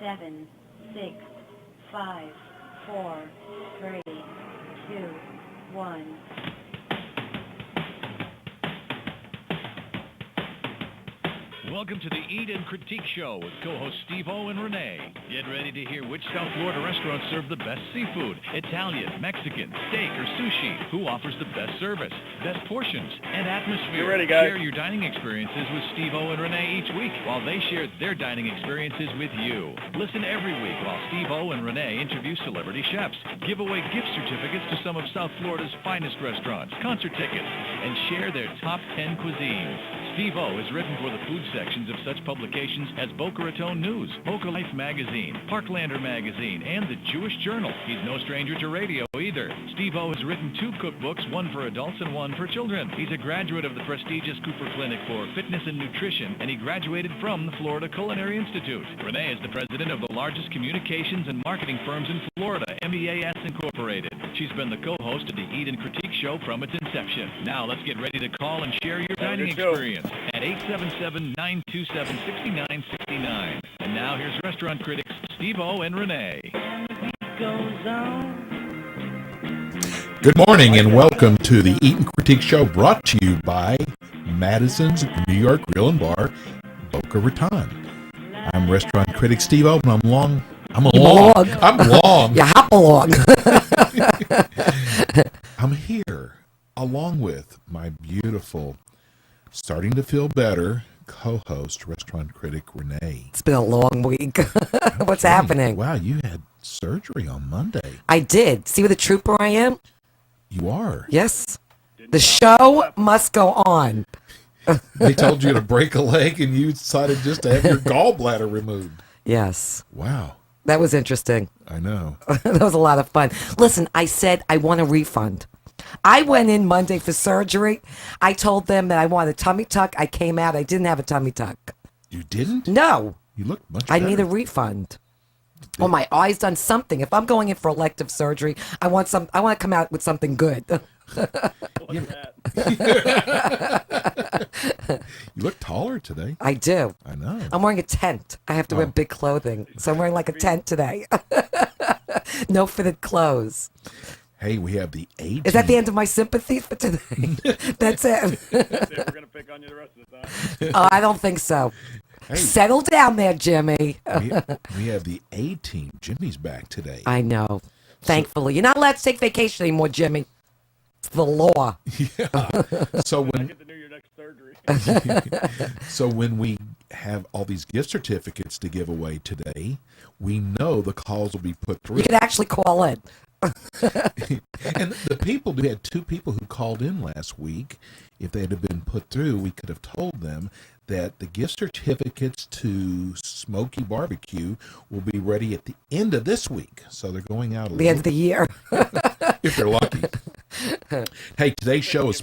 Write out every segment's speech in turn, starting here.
7, 6, 5, 4, 3, 2, 1. Welcome to the Eat and Critique Show with co-hosts Steve-O and Renee. Get ready to hear which South Florida restaurants serve the best seafood, Italian, Mexican, steak, or sushi. Who offers the best service, best portions, and atmosphere. You ready, guys? Share your dining experiences with Steve-O and Renee each week while they share their dining experiences with you. Listen every week while Steve-O and Renee interview celebrity chefs, give away gift certificates to some of South Florida's finest restaurants, concert tickets, and share their top 10 cuisines. Steve-O is written for the food sections of such publications as Boca Raton News, Boca Life Magazine, Parklander Magazine, and the Jewish Journal. He's no stranger to radio either. Steve-O has written 2 cookbooks, one for adults and one for children. He's a graduate of the prestigious Cooper Clinic for Fitness and Nutrition, and he graduated from the Florida Culinary Institute. Renee is the president of the largest communications and marketing firms in Florida, MEAS Incorporated. She's been the co-host of the Eat and Critique Show from its inception. Now let's get ready to call and share your dining experience at 877-927-6969. And now here's restaurant critics Steve-O and Renee. Good morning and welcome to the Eat and Critique Show, brought to you by Madisons New York Grill and Bar, Boca Raton. I'm restaurant critic Steve-O, and I'm long. You hop along. I'm here along with my beautiful, starting to feel better, co-host, restaurant critic Renee. It's been a long week. What's happening? Wow, you had surgery on Monday. I did. See what a trooper I am? You are. Yes. The show must go on. They told you to break a leg and you decided just to have your gallbladder removed. Yes. Wow. That was interesting. I know. That was a lot of fun. Listen, I said I want a refund. I went in Monday for surgery. I told them that I wanted a tummy tuck. I came out. I didn't have a tummy tuck. You didn't? No. You look much I better. need a refund. Well, my eye's done something. If I'm going in for elective surgery, I want to come out with something good. You look taller today. I do. I know. I'm wearing a tent. I have to wear big clothing. So I'm wearing like a tent today. No fitted clothes. Hey, we have the A team. Is that the end of my sympathy for today? That's it. We're going to pick on you the rest of the time. Oh, I don't think so. Hey. Settle down there, Jimmy. we have the A team. Jimmy's back today. I know. Thankfully. You're not allowed to take vacation anymore, Jimmy. It's the law. Yeah. So I when get to do your next surgery. so when we have all these gift certificates to give away today, we know the calls will be put through. You can actually call in. And the people, we had 2 people who called in last week. If they had been put through, we could have told them that the gift certificates to Smoky Barbecue will be ready at the end of this week. So they're going out The end of the year. if they're lucky. Hey, today's show is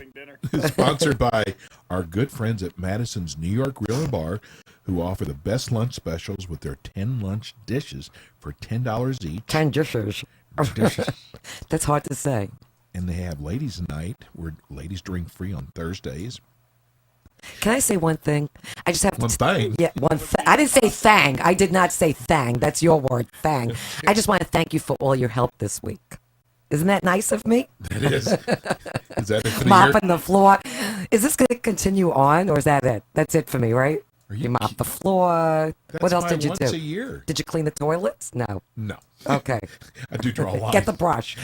sponsored by our good friends at Madison's New York Grill and Bar, who offer the best lunch specials with their 10 lunch dishes for $10 each. 10 dishes. That's hard to say. And they have ladies' night where ladies drink free on Thursdays. Can I say one thing? I just have One thing? Yeah, one thing. I didn't say thang. I did not say thang. That's your word, thang. I just want to thank you for all your help this week. Isn't that nice of me? It is. Is that it for the Mopping year? the floor. Is this going to continue on, or is that it? That's it for me, right? Are You mop the floor. That's What else my did you once do? a year. Did you clean the toilets? No. No. Okay. I do draw a line. Get the brush.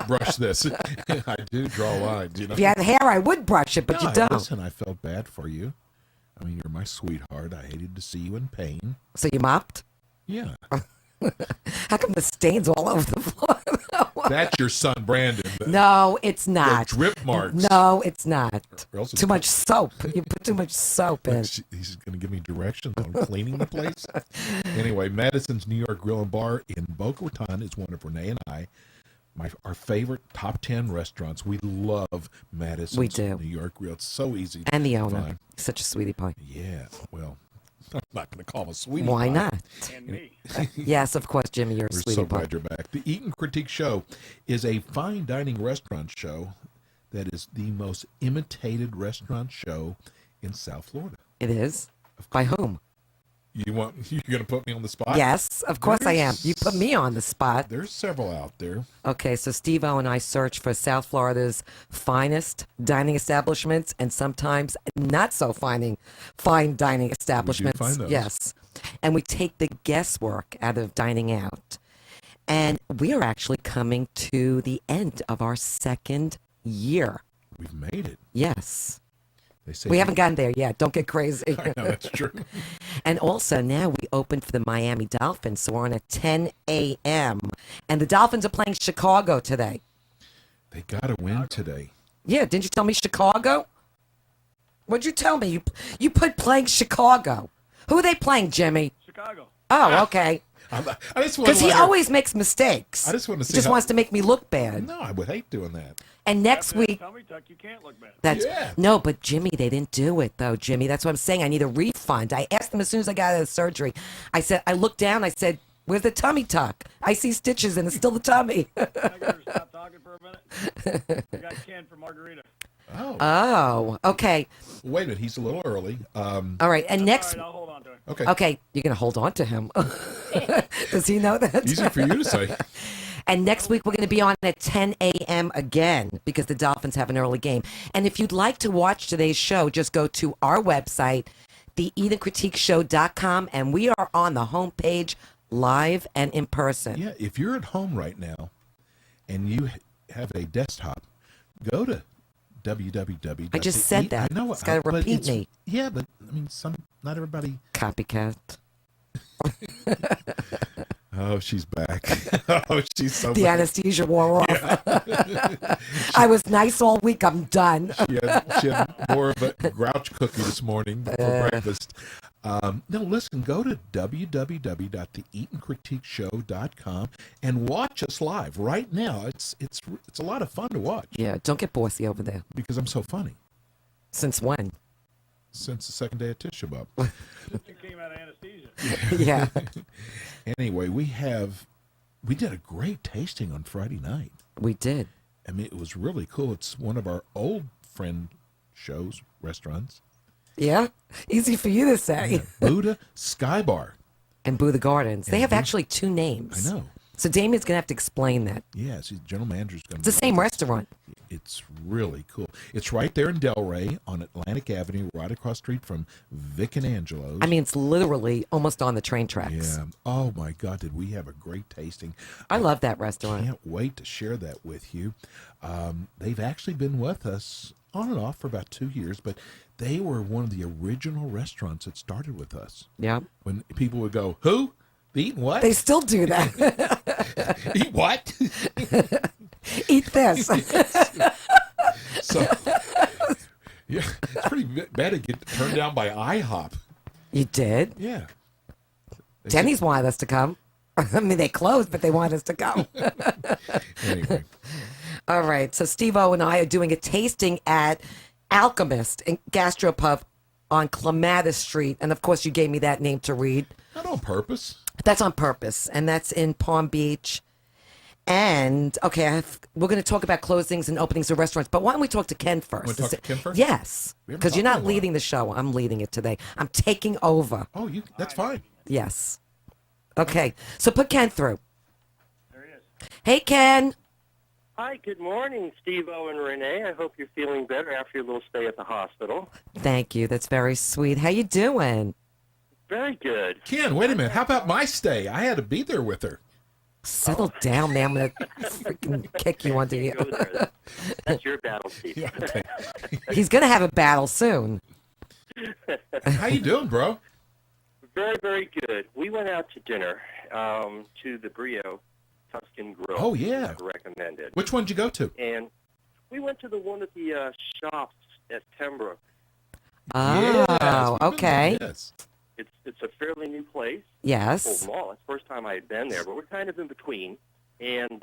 Brush this. I do draw lines. You know? If you had hair, I would brush it, but No, you don't. Listen, I felt bad for you. I mean, you're my sweetheart. I hated to see you in pain. So you mopped? Yeah. How come the stains all over the floor? That's your son, Brandon. No, it's The not. drip marks. No, it's not. Or else it's Too much soap. You put too much soap in. He's going to give me directions on cleaning the place. Anyway, Madison's New York Grill and Bar in Boca Raton is one of Renee and I, our favorite top 10 restaurants. We love Madison's We do. New York Grill. It's so easy. And the to owner. find. Such a sweetie pie. Yeah, well, I'm not going to call him a sweetie Why pie. not? And me. Yes, of course, Jimmy, you're a We're sweetie so pie. glad you're back. The Eat and Critique Show is a fine dining restaurant show that is the most imitated restaurant show in South Florida. It is? By whom? You're gonna put me on the spot? Yes, of course I am. You put me on the spot. There's several out there. Okay, so Steve-O and I search for South Florida's finest dining establishments and sometimes not so fine dining establishments. find those. Yes. And we take the guesswork out of dining out. And we are actually coming to the end of our second year. We've made it. Yes. They say We haven't gotten there yet. Don't get crazy. I know that's true. And also now we opened for the Miami Dolphins, so we're on at 10 a.m. And the Dolphins are playing Chicago today. They got to win today. Yeah, didn't you tell me Chicago? What'd you tell me? You put playing Chicago. Who are they playing, Jimmy? Chicago. Oh, okay. I just want Because to he always makes mistakes. I just want to He see just wants to make me look bad. No, I would hate doing that. And next After that week, tummy tuck, you can't look bad. Yeah. No, but Jimmy, they didn't do it though, Jimmy. That's what I'm saying. I need a refund. I asked them as soon as I got out of the surgery. I looked down. I said, "Where's the tummy tuck?" I see stitches, and it's still the tummy. Can I get her to stop talking for a minute? I got Ken for Margarita. Oh. Oh, okay. Wait a minute. He's a little early. All right. And next, All right, I'll hold on to it. Okay. okay, you're gonna hold on to him. Does he know that? Easy for you to say. And next week, we're going to be on at 10 a.m. again because the Dolphins have an early game. And if you'd like to watch today's show, just go to our website, theeatingcritiqueshow.com, and we are on the homepage live and in person. Yeah, if you're at home right now and you have a desktop, go to www. I just said that. I know. It's gotta but repeat it's- me. Yeah, but I mean, not everybody. Copycat. Oh, she's back. Oh, she's so The back. anesthesia wore off. I was nice all week. I'm done. She had more of a grouch cookie this morning for breakfast. No, listen, go to www.theeatingcritiqueshow.com and watch us live right now. It's a lot of fun to watch Yeah, don't get bossy over there. because I'm so funny. Since when? Since the second day of Tisha B'Av. Since you came out of anesthesia. Yeah. Anyway, we did a great tasting on Friday night. We did. I mean, it was really cool. It's one of our old friend restaurants. Yeah. Easy for you to say. Buddha Sky Bar. And Boo the Gardens. They And have Boo- actually two names. I know. So Damien's going to have to explain that. Yeah, the general manager's going to. It's the same restaurant. It's really cool. It's right there in Delray on Atlantic Avenue, right across the street from Vic and Angelos. I mean, it's literally almost on the train tracks. yeah. Oh my God, did we have a great tasting? I love that restaurant. Can't wait to share that with you. They've actually been with us on and off for about 2 years, but they were one of the original restaurants that started with us. Yeah. When people would go, "Who? Eat what? They still do that. Eat what?" Eat this. So, yeah, it's pretty bad to get turned down by IHOP. You did? Yeah. They Denny's wanted us to come. I mean, they closed, but they wanted us to come. said- anyway, All right. So Steve-O and I are doing a tasting at Alchemist Gastro Pub on Clematis Street. And of course, you gave me that name to read. not on purpose. That's on purpose. And that's in Palm Beach. And, okay, we're going to talk about closings and openings of restaurants. But why don't we talk to Ken first? Wanna talk to Ken first? Yes. We haven't Because you're talked in a not while. leading the show. I'm leading it today. I'm taking over. Oh, that's fine. Yes. Okay. So put Ken through. There he is. Hey, Ken. Hi, good morning, Steve-O and Renee. I hope you're feeling better after your little stay at the hospital. Thank you. That's very sweet. How you doing? Very good. Ken, wait a minute. How about my stay? I had to be there with her. Settle down, man. I'm going to freaking kick you under Can't you. go there. That's your battle, Steve. Yeah, okay. He's going to have a battle soon. How you doing, bro? Very, very good. We went out to dinner to the Brio Tuscan Grill. Oh, yeah. Recommended. Which one did you go to? And we went to the one at the shops at Pembroke. Oh, Yes, we've been okay. there, yes. It's a fairly new place. Yes. Mall. It's the first time I had been there, but we're kind of in between. And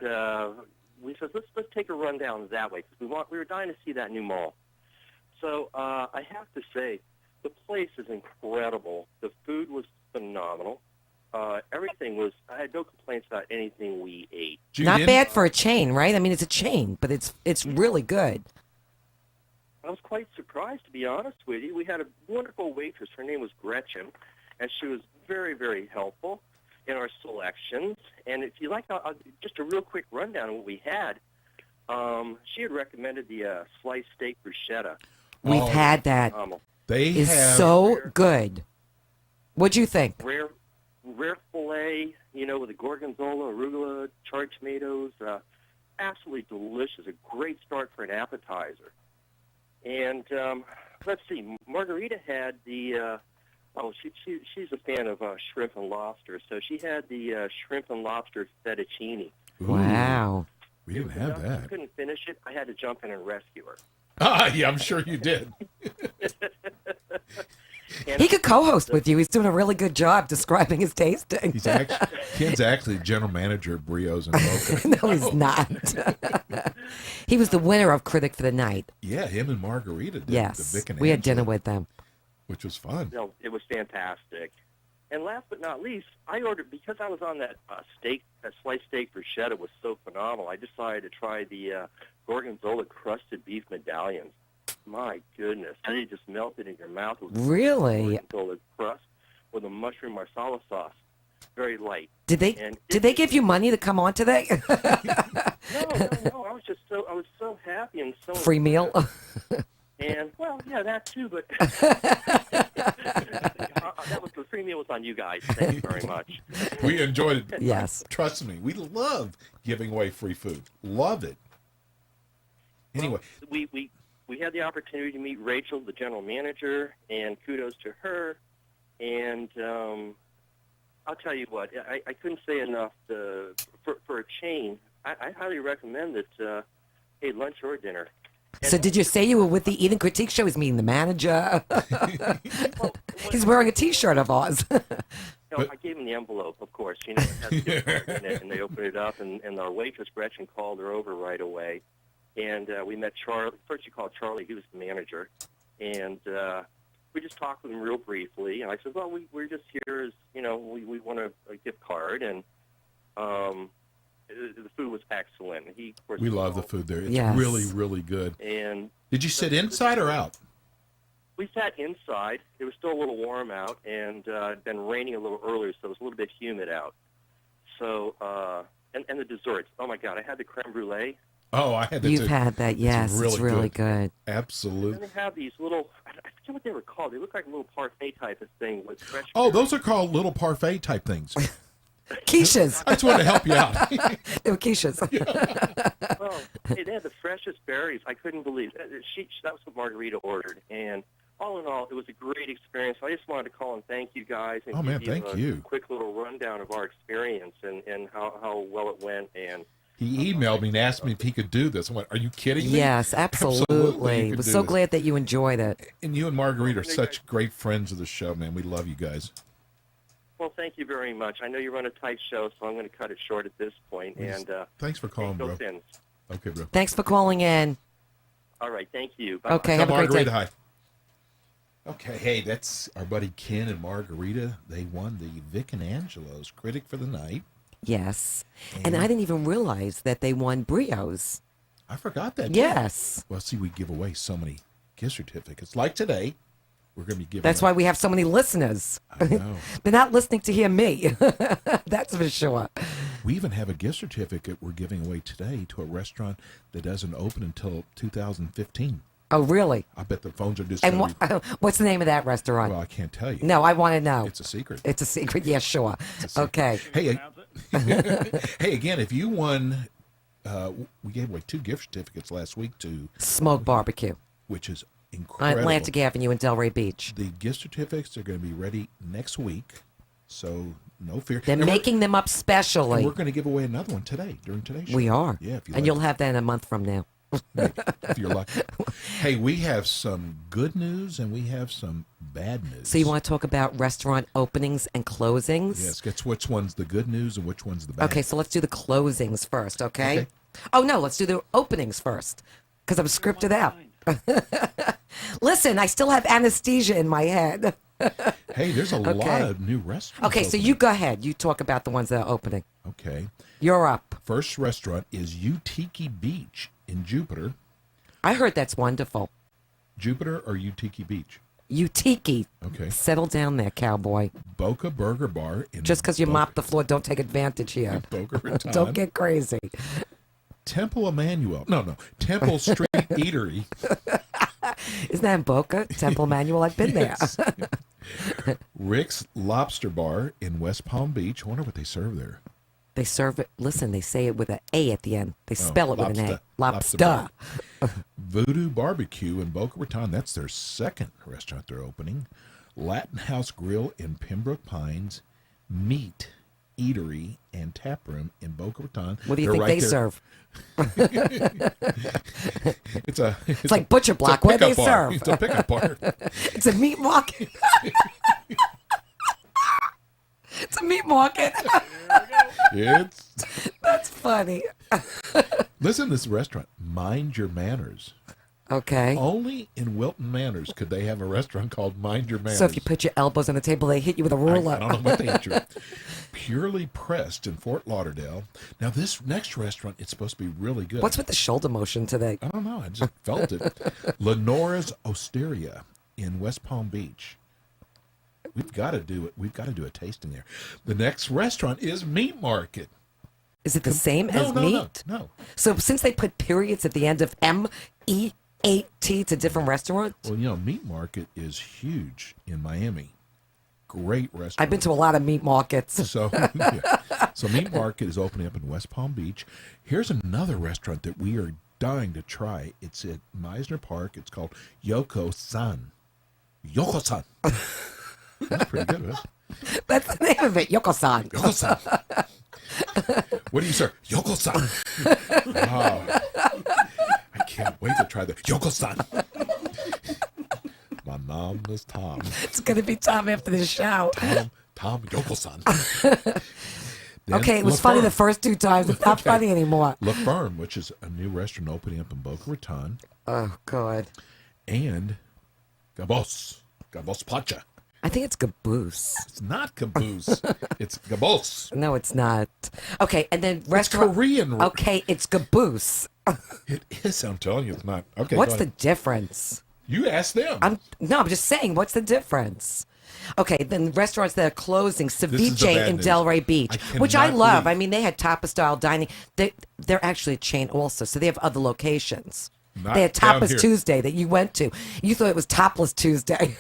we said, let's take a run down that way because we were dying to see that new mall. So I have to say, the place is incredible. The food was phenomenal. Everything was. I had no complaints about anything we ate. Did you Not get in? bad for a chain, right? I mean, it's a chain, but it's really good. I was quite surprised, to be honest with you. We had a wonderful waitress. Her name was Gretchen, and she was very, very helpful in our selections. And if you like, just a real quick rundown of what we had. She had recommended the sliced steak bruschetta. We've had that. They It's have so good. What'd you think? Rare filet, with the gorgonzola, arugula, charred tomatoes. Absolutely delicious. A great start for an appetizer. And let's see, Margarita had the. She's a fan of shrimp and lobster, so she had the shrimp and lobster fettuccine. Wow. We didn't have I that. couldn't finish it. I had to jump in and rescue her. Yeah, I'm sure you did. And He could co-host with you. He's doing a really good job describing his tasting. Ken's actually general manager of Brios and Boca. No, he's not. He was the winner of Critic for the Night. Yeah, him and Margarita did Yes. the Vic and We had dinner Angela, with them. which was fun. it was fantastic. And last but not least, I ordered, because I was on that sliced steak bruschetta was so phenomenal, I decided to try the gorgonzola crusted beef medallions. My goodness, they just melted in your mouth. It was Really? gorgonzola crust with a mushroom marsala sauce. Very light. Did they give you money to come on today? No. I was so happy and so Free meal? And well, yeah, that too. But the free meal was on you guys. Thank you very much. We enjoyed it. Yes. Trust me, we love giving away free food. Love it. Anyway, We had the opportunity to meet Rachel, the general manager, and kudos to her. And I'll tell you what, I couldn't say enough for a chain. I highly recommend that. Hey, lunch or dinner. So did you say you were with the Eating Critique show? He's meeting the manager. He's wearing a T-shirt of ours. No, I gave him the envelope, of course. It has a gift card in it, and they opened it up, and our waitress, Gretchen, called her over right away. And we met Charlie. First she called Charlie. He was the manager. And we just talked with him real briefly. And I said, well, we're just here as, we want a gift card. And the food was excellent. Of course, we love the food there. It's Yes. really, really good. And Did you sit inside or out? we sat inside. It was still a little warm out, and it had been raining a little earlier, so it was a little bit humid out. So, and the desserts. Oh, my God, I had the creme brulee. Oh, I had that You've too. had that, yes. It's really good. And Absolutely. they have these little, I forget what they were called. They look like a little parfait type of thing with fresh. Oh, those are called little parfait type things. Quiches. I just wanted to help you out. They were quiches. Well, they had the freshest berries. I couldn't believe it. That was what Margarita ordered. And all in all, it was a great experience. I just wanted to call and thank you guys and Oh, man, give you thank a you. quick little rundown of our experience and how well it went. And He emailed me and asked me if he could do this. I went, are you kidding me? Yes, absolutely. you could Was do so this. glad that you enjoyed it. And you and Marguerite are such great friends of the show, man. We love you guys. well, thank you very much. I know you run a tight show, so I'm going to cut it short at this point. And Thanks for calling, go bro. Fins. Okay, bro. Thanks for calling in. All right, thank you. Bye. Okay, Tell have a great Margarita day. hi. Okay, hey, that's our buddy Ken and Margarita. They won the Vic and Angelos Critic for the Night. Yes. And I didn't even realize that they won Brios. I forgot that. Yes. Well, see, we give away so many gift certificates. Like today, we're going to be giving. That's why we have so many listeners. I know. They're not listening to hear me. That's for sure. We even have a gift certificate we're giving away today to a restaurant that doesn't open until 2015. Oh, really? I bet the phones are just. And gonna be, what's the name of that restaurant? well, I can't tell you. No, I want to know. It's a secret. It's a secret. Yeah, sure. secret. Okay. Hey, Announce it. hey, again, if you won, we gave away 2 gift certificates last week to, Smoke barbecue which is on incredible. Atlantic Avenue in Delray Beach. The gift certificates are going to be ready next week, so no fear. They're And we're- making them up and specially. we're going to give away another one today during today's show. We are. Yeah, if you And like, you'll have that in a month from now. if you're lucky. Hey, we have some good news and we have some bad news. So you want to talk about restaurant openings and closings? Yes, guess which one's the good news and which one's the bad. Okay, so let's do the closings first, okay? Okay. Oh, no, let's do the openings first because I'm scripted out. Listen, I still have anesthesia in my head. Hey, there's a lot Okay. of new restaurants. Okay, so opening. you go ahead. You talk about the ones that are opening. Okay. You're up. First restaurant is Utiki Beach in Jupiter. I heard that's wonderful. Jupiter or Utiki Beach? Utiki. Okay. Settle down there, cowboy. Boca Burger Bar in Just because you Boca- mop the floor, don't take advantage here. Boca Raton. Don't get crazy. Temple Emmanuel. No. Temple Street Eatery. Isn't that in Boca? Temple Manual? I've been there. Yes. Rick's Lobster Bar in West Palm Beach. I wonder what they serve there. They serve it. Listen, they say it with an A at the end. They spell it with an A. Lobster. Lobster. Voodoo Barbecue in Boca Raton. That's their second restaurant they're opening. Latin House Grill in Pembroke Pines. Meat Eatery and Tap Room in Boca Raton. What do you They're think they there. serve? It's like Butcher Block. Where they serve? It's a pickup bar. It's a meat market. It's a meat market. That's funny. Listen to this restaurant, Mind Your Manners. Okay. Only in Wilton Manors could they have a restaurant called Mind Your Manners. So if you put your elbows on the table, they hit you with a ruler. I don't know what they hit you with. Purely Pressed in Fort Lauderdale. Now this next restaurant, it's supposed to be really good. What's with the shoulder motion today? I don't know. I just felt it. Lenora's Osteria in West Palm Beach. We've got to do it. We've got to do a tasting there. The next restaurant is Meat Market. Is it the same as meat? No. So since they put periods at the end of MEAT, it's a different restaurant? Well, Meat Market is huge in Miami. Great restaurant. I've been to a lot of meat markets. So Meat Market is opening up in West Palm Beach. Here's another restaurant that we are dying to try. It's at Meisner Park. It's called Yoko-san. Yoko-san. That's pretty good, right? That's the name of it, Yoko-san. Yoko-san. What do you serve? Yoko-san. Wow. I can't wait to try that. Yoko-san. My name is Tom. It's going to be Tom after the show. Tom Yoko-san. Okay, it was funny the first two times. It's not funny anymore. La Ferme, which is a new restaurant opening up in Boca Raton. Oh, God. And Gabos Pacha. I think it's Caboose. It's not Caboose. It's Gabos. No, it's not. Okay, and then It's restaurant. Korean. Okay, it's Caboose. It is. I'm telling you, it's not. Okay. What's go the ahead. difference? You ask them. I'm just saying, what's the difference? Okay, then restaurants that are closing, is the Ceviche bad in news. Delray Beach, I which I cannot love. believe- I mean, they had tapas-style dining. They're actually a chain also, so they have other locations. Not They had down Tapas here. Tuesday that you went to. You thought it was Topless Tuesday.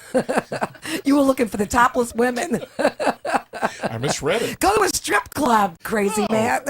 You were looking for the topless women. I misread it. Go to a strip club, crazy man.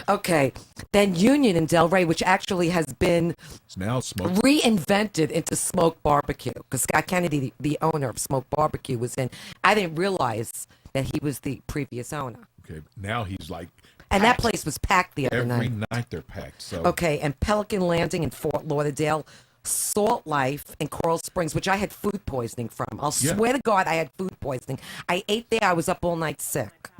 Okay, then Union in Delray, which actually has been It's now smoked. reinvented into Smoke Barbecue, because Scott Kennedy, the owner of Smoke Barbecue, was in. I didn't realize that he was the previous owner. Okay. Now he's like. And that packed. place was packed the other Every night. night they're packed. So. Okay, and Pelican Landing in Fort Lauderdale, Salt Life in Coral Springs, which I had food poisoning from. I'll Yeah. swear to God I had food poisoning. I ate there. I was up all night sick.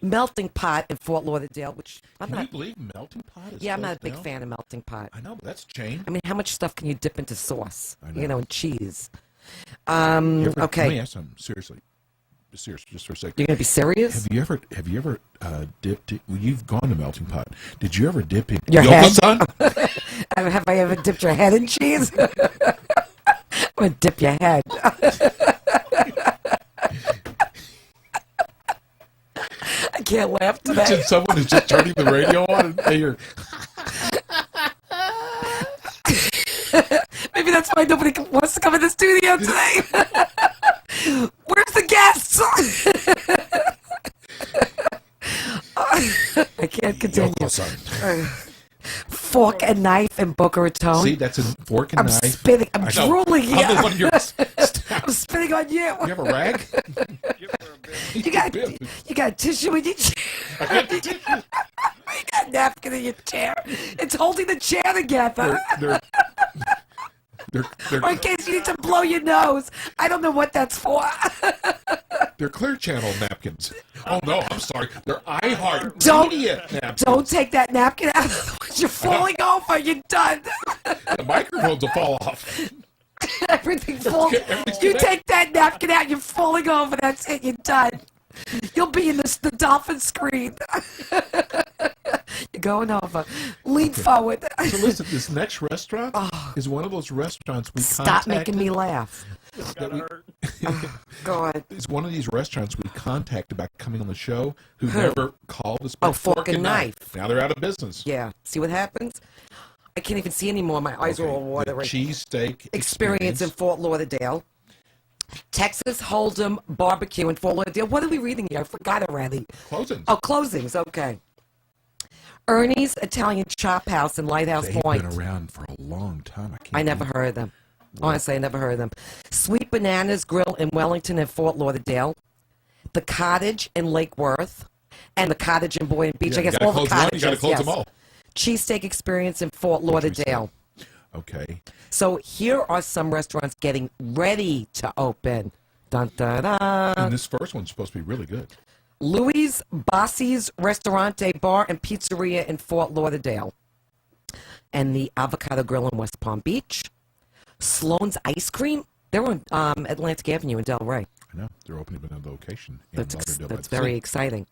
Melting Pot in Fort Lauderdale, which I'm Can you not. believe Melting Pot is Yeah, I'm not a closed big down? fan of Melting Pot. I know, but that's changed. I mean, how much stuff can you dip into sauce? I know. You know, and cheese. You ever- Okay. Let me ask something seriously. Serious, just for a second. You're gonna be serious? Have you ever dipped it? Well, you've gone to Melting Pot. Did you ever dip it? Your head? Yoko-san? Have I ever dipped your head in cheese? I'm gonna dip your head. I can't laugh today. Imagine someone is just turning the radio on and they hear, Maybe that's why nobody wants to come in the studio today. Where's the guests? I can't continue. Yoko-san. Fork and knife in Boca Raton. See, that's a fork and I'm knife. spitting. I'm I know. drooling here. I'm the one you're I'm spitting on you. You have a rag? Give her a bit. You got tissue in your chair. You got a napkin in your chair. It's holding the chair together. They're Or in case you need to blow your nose. I don't know what that's for. they're Clear Channel napkins. Oh no, I'm sorry. They're iHeart Don't- Media napkins. Don't take that napkin out. You're falling over. You're done. The microphones will fall off. Everything falls. everything's You connected. take that napkin out. You're falling over. That's it. You're done. You'll be in the dolphin screen. You're going over. Lean forward. So listen, this next restaurant is one of those restaurants we Stop contacted. making me laugh. It's that gotta we- hurt. Go ahead. It's one of these restaurants we contacted about coming on the show who never called us back. Oh, Fork and Knife. Now they're out of business. Yeah. See what happens? I can't even see anymore. My eyes are all The watery. cheesesteak Experience in Fort Lauderdale. Texas Hold'em Barbecue in Fort Lauderdale. What are we reading here? I forgot already. Closings. Oh, closings. Okay. Ernie's Italian Chop House in Lighthouse They've Point. been around for a long time. I never heard of them. Honestly, I never heard of them. Sweet Bananas Grill in Wellington and Fort Lauderdale. The Cottage in Lake Worth. And the Cottage in Boynton Beach. Yeah, I guess you gotta all the close one, you cottages. gotta close yes. them all. Cheesesteak Experience in Fort Lauderdale. Okay. So here are some restaurants getting ready to open. Dun, dun, dun. And this first one's supposed to be really good. Louis Bossi's Restaurante Bar and Pizzeria in Fort Lauderdale. And the Avocado Grill in West Palm Beach. Sloan's Ice Cream. They're on Atlantic Avenue in Delray. I know. They're opening another location in That's, Lauderdale by that's the very sea. exciting.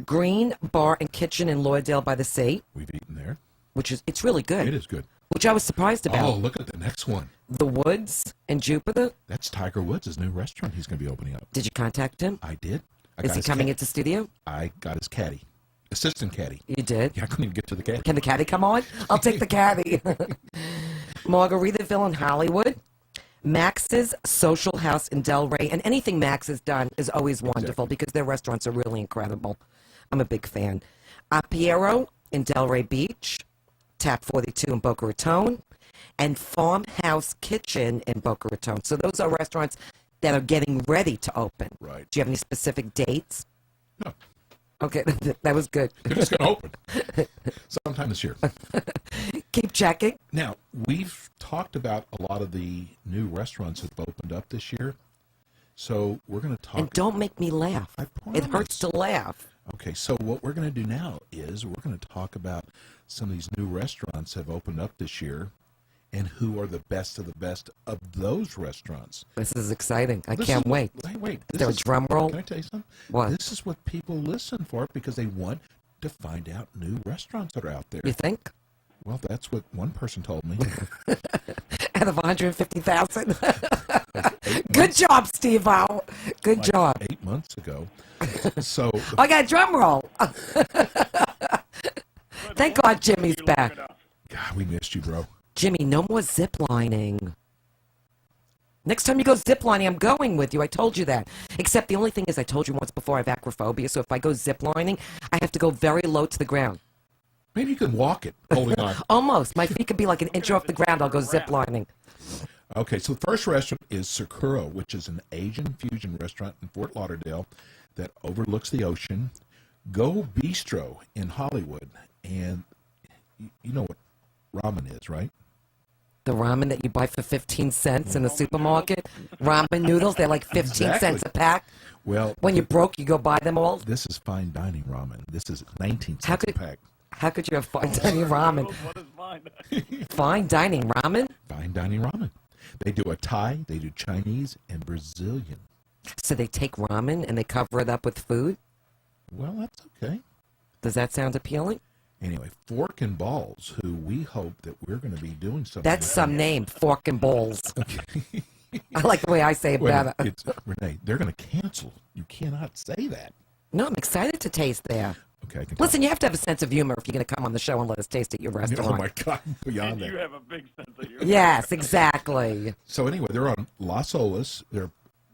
Green Bar and Kitchen in Lauderdale by the Sea, We've eaten there. which is it's really good. It is good. Which I was surprised about. Oh, look at the next one. The Woods in Jupiter. That's Tiger Woods' new restaurant he's going to be opening up. Did you contact him? I did. Is he coming into studio? I got his caddy. Assistant caddy. You did? Yeah, I couldn't even get to the caddy. Can the caddy come on? I'll take the caddy. Margaritaville in Hollywood. Max's Social House in Delray. And anything Max has done is always wonderful because their restaurants are really incredible. I'm a big fan. Apiero in Delray Beach. Tap 42 in Boca Raton. And Farmhouse Kitchen in Boca Raton. So those are restaurants that are getting ready to open. Right. Do you have any specific dates? No. Okay, that was good. They're just going to open sometime this year. Keep checking. Now, we've talked about a lot of the new restaurants that have opened up this year. So we're going to talk. And don't make me laugh. I It hurts to laugh. Okay, so what we're going to do now is we're going to talk about some of these new restaurants that have opened up this year and who are the best of those restaurants. This is exciting. I This can't is- wait. Wait. Is there a drum roll? Can I tell you something? What? This is what people listen for because they want to find out new restaurants that are out there. You think? Well, that's what one person told me. Out of 150,000? Good job, Steve-O. Good like job. 8 months ago. So I got a drum roll. Thank God Jimmy's back. God, we missed you, bro. Jimmy, no more zip lining. Next time you go zip lining, I'm going with you. I told you that. Except the only thing is I told you once before I have acrophobia, so if I go zip lining, I have to go very low to the ground. Maybe you can walk it, holding on. Almost. My feet could be like an inch off the ground. I'll go zip lining. Okay, so the first restaurant is Sakura, which is an Asian fusion restaurant in Fort Lauderdale that overlooks the ocean. Go Bistro in Hollywood. And you know what ramen is, right? The ramen that you buy for 15 cents in the supermarket. Ramen noodles, they're like 15 cents Exactly. a pack. Well, When you're broke, you go buy them all. this is fine dining ramen. This is 19 How cents a could pack. how could you have fine dining ramen? What is mine? Fine dining ramen? Fine dining ramen. They do a Thai, they do Chinese, and Brazilian. So they take ramen and they cover it up with food? Well, that's okay. Does that sound appealing? Anyway, Fork and Balls, who we hope that we're going to be doing something. That's with some name, Fork and Bowls. Okay. I like the way I say it Wait, better. it's, Renee, they're going to cancel. You cannot say that. No, I'm excited to taste there. Okay, I can Listen, you have to have a sense of humor if you're going to come on the show and let us taste at your Oh restaurant. my God, beyond You that. have a big sense of humor. Yes, exactly. So anyway, they're on Las Olas.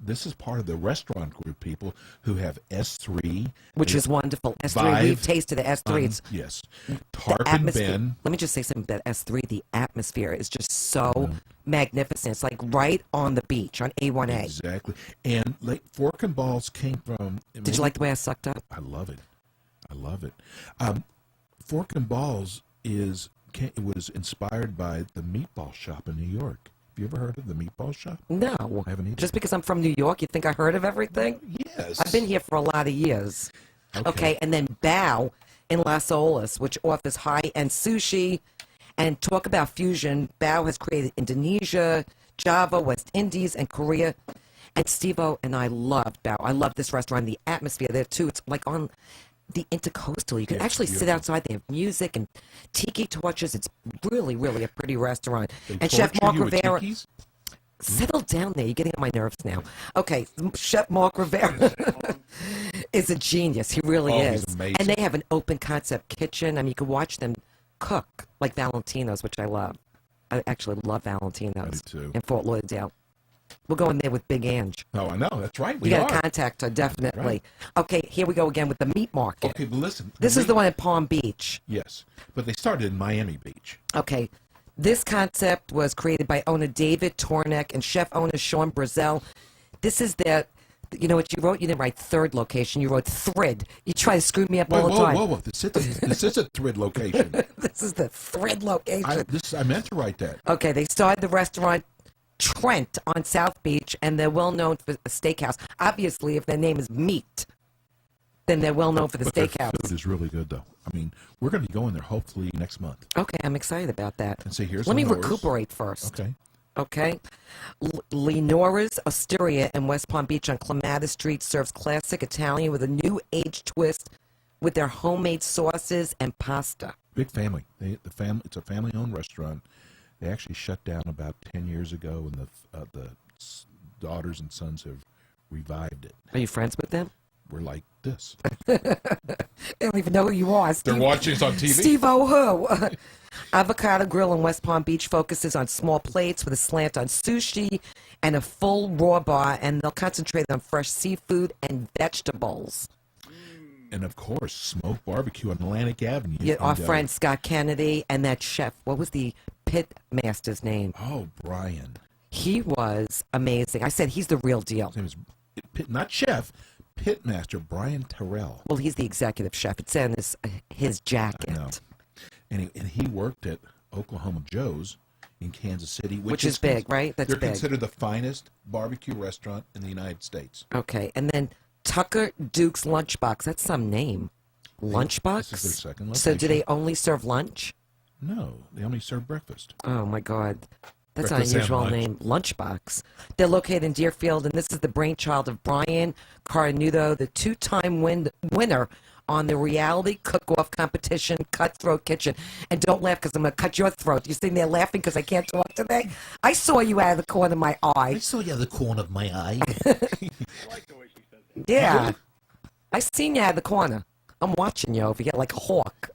This is part of the restaurant group people who have S3. Which They- is wonderful. S3, Vive, we've tasted the S3. It's yes. the Tarpon atmosphere. Ben. Let me just say something about S3. The atmosphere is just so magnificent. It's like right on the beach on A1A. Exactly. And like Fork and Balls came from. Did you like the way I sucked up? I love it. I love it. Fork and Balls was inspired by the meatball shop in New York. Have you ever heard of the meatball shop? No. I haven't either. Just because I'm from New York, you think I heard of everything? Yes. I've been here for a lot of years. Okay, and then Bao in Las Olas, which offers high-end sushi. And talk about fusion. Bao has created Indonesia, Java, West Indies, and Korea. And Steve-O and I loved Bao. I love this restaurant, the atmosphere there, too. It's like on the Intercoastal. You can Yeah, it's actually sit beautiful. outside. They have music and tiki torches. It's really, really a pretty restaurant. They And Chef torture Mark you with Rivera. tikis? Settle down there. You're getting on my nerves now. Okay, Chef Mark Rivera is a genius. He really Oh, is. he's amazing. And they have an open concept kitchen. I mean, you can watch them cook like Valentino's, which I love. I actually love Valentino's I do too. in Fort Lauderdale. We'll go in there with Big Ange. Oh, I know. That's right. You We got are. to contact her, definitely. Right. Okay, here we go again with the meat market. Okay, but listen. This is the one in Palm Beach. Yes, but they started in Miami Beach. Okay. This concept was created by owner David Tornek and chef owner Sean Brazel. This is their, you know what you wrote? You didn't write third location. You wrote thrid. You try to screw me up all the time. Whoa. This is a thrid location. This is the thrid location. I meant to write that. Okay, they started the restaurant Trent on South Beach, and they're well known for a steakhouse. Obviously, if their name is Meat, then they're well known for the But their steakhouse. food is really good, though. I mean, we're going to be going there hopefully next month. Okay, I'm excited about that. And see, here's Let me Lenore's. recuperate first. Okay. Okay. Lenore's Osteria in West Palm Beach on Clematis Street serves classic Italian with a new age twist with their homemade sauces and pasta. Big family. It's a family-owned restaurant. They actually shut down about 10 years ago, and the daughters and sons have revived it. Are you friends with them? We're like this. They don't even know who you are. They're watching us on TV. Steve-O who? Avocado Grill in West Palm Beach focuses on small plates with a slant on sushi and a full raw bar, and they'll concentrate on fresh seafood and vegetables. And, of course, smoked barbecue on Atlantic Avenue. Yeah, our And, friend Scott Kennedy and that chef, what was the pit master's name? Oh, Brian. He was amazing. I said he's the real deal. His name is not chef, pitmaster Brian Terrell. Well, he's the executive chef. It's in his jacket. I know. And he worked at Oklahoma Joe's in Kansas City, Which is big, right? That's they're big. considered the finest barbecue restaurant in the United States. Okay, and then Tucker Duke's Lunchbox. That's some name. Lunchbox? This is their second So do location. they only serve lunch? No, they only serve breakfast. Oh, my God. That's an Breakfast and unusual lunch. name. Lunchbox. They're located in Deerfield, and this is the brainchild of Brian Caranudo, the two-time winner on the reality cook-off competition, Cutthroat Kitchen. And don't laugh because I'm going to cut your throat. You're sitting there laughing because I can't talk today? I saw you out of the corner of my eye. saw you out of the corner of my eye. I like the way she says it. Yeah. I seen you out of the corner. I'm watching you over here like a hawk.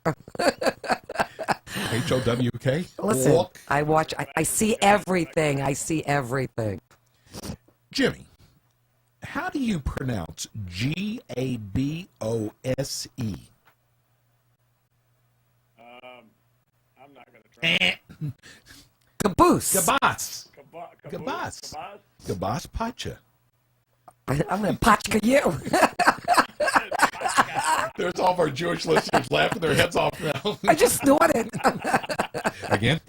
HOWK? Listen, Walk. I see everything. I see everything. Jimmy, how do you pronounce Gabose? I'm not going to try. Caboose. Gabas. Kabas. Gabas. Gabas Pacha. I'm going to pachka you. There's all of our Jewish listeners laughing their heads off now. I just snorted. Again?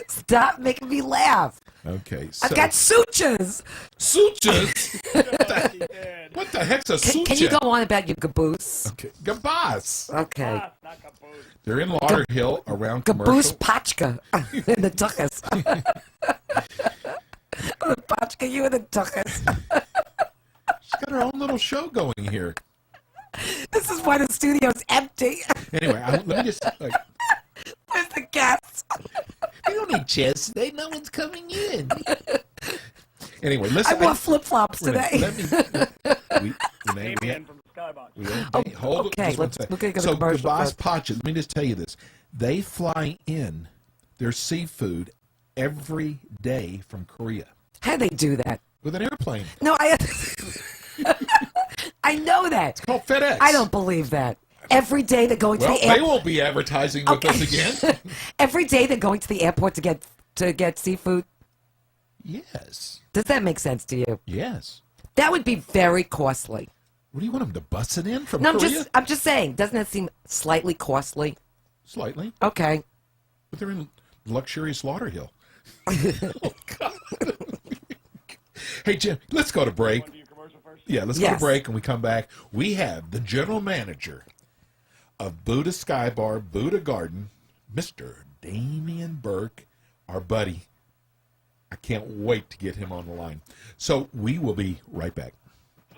Stop making me laugh. Okay. So, I've got sutures. sutures? What the heck's a suture? Can you go on about your caboose? Okay. Gabas. Okay. Not Kabos. They're in Lauderhill around Caboose commercial. pachka in the tuchus. I'm gonna pachka you in the tuchus. She's got her own little show going here. This is why the studio's empty. Anyway, let me just... Where's the guests? they don't need chairs today. No one's coming in. Anyway, I listen. wore flip-flops Renee, today. Let me... Renee, Came in from the skybox. hold okay, just one let's- second. we're gonna go to So commercial Gabas first. Pacha, let me just tell you this. They fly in their seafood every day from Korea How do they do that? with an airplane. No, I know that. Called FedEx. I don't believe that. Every day they're going Well, to the they airport. won't be advertising with us again. Every day they're going to the airport to get seafood. Yes. Does that make sense to you? Yes. That would be very costly. What do you want them to bus it in from No, Korea? I'm just saying. Doesn't that seem slightly costly? Slightly. Okay. But they're in luxurious Lauderhill. Oh, God. Hey, Jim, let's go to break. Want to do your commercial first? Yeah, let's go Yes. to break, and we come back. We have the general manager of Buddha Sky Bar, Buddha Garden, Mr. Damian Burke, our buddy. I can't wait to get him on the line. So we will be right back.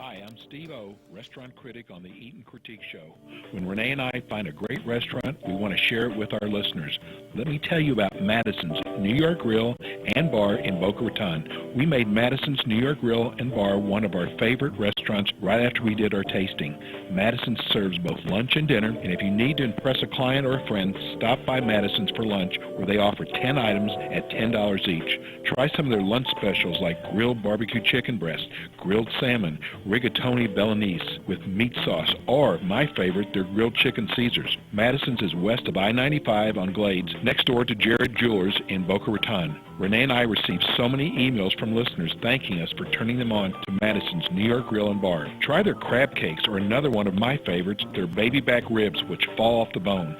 Hi, I'm Steve O, restaurant critic on the Eat and Critique Show. When Renee and I find a great restaurant, we want to share it with our listeners. Let me tell you about Madisons New York Grill and Bar in Boca Raton. We made Madisons New York Grill and Bar one of our favorite restaurants right after we did our tasting. Madisons serves both lunch and dinner, and if you need to impress a client or a friend, stop by Madisons for lunch, where they offer 10 items at $10 each. Try some of their lunch specials like grilled barbecue chicken breast, grilled salmon, rigatoni Bolognese with meat sauce, or, my favorite, their grilled chicken Caesars. Madison's is west of I-95 on Glades, next door to Jared Jewelers in Boca Raton. Renee and I received so many emails from listeners thanking us for turning them on to Madison's New York Grill and Bar. Try their crab cakes, or another one of my favorites, their baby back ribs, which fall off the bone.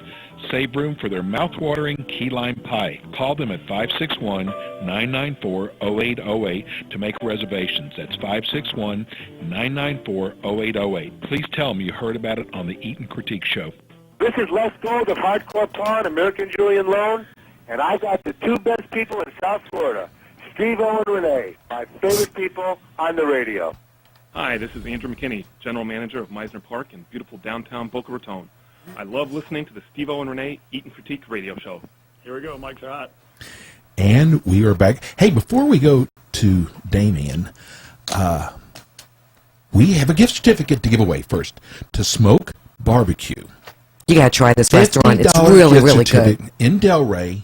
Save room for their mouth-watering key lime pie. Call them at 561-994-0808 to make reservations. That's 561-994-0808. Please tell them you heard about it on the Eat and Critique Show. This is Les Gold of Hardcore Pawn, American Julian Loan, and I got the two best people in South Florida, Steve-O and Renee, my favorite people on the radio. Hi, this is Andrew McKinney, General Manager of Meisner Park in beautiful downtown Boca Raton. I love listening to the Steve-O and Renee Eat and Critique radio show. Here we go. Mike's hot. And we are back. Hey, before we go to Damien, we have a gift certificate to give away first to Smoke Barbecue. You got to try this restaurant. It's $50 really, gift really good. certificate in Delray.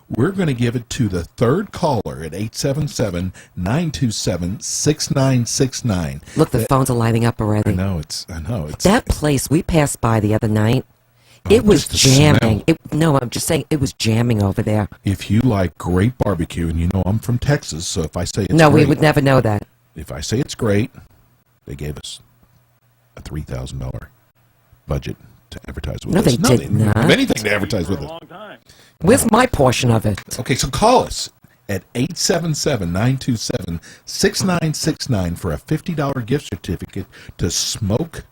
We're going to give it to the third caller at 877-927-6969. Look, the phones are lighting up already. I know. It's That place we passed by the other night, Oh, it was just the jamming. smell. No, I'm just saying it was jamming over there. If you like great barbecue, and you know I'm from Texas, so if I say it's No, great, we would never know that. if I say it's great, they gave us a $3,000 budget to advertise with No, us. they did didn't not. have anything to advertise with For a us. long time. Where's my portion of it? Okay, so call us at 877-927-6969 for a $50 gift certificate to Smoke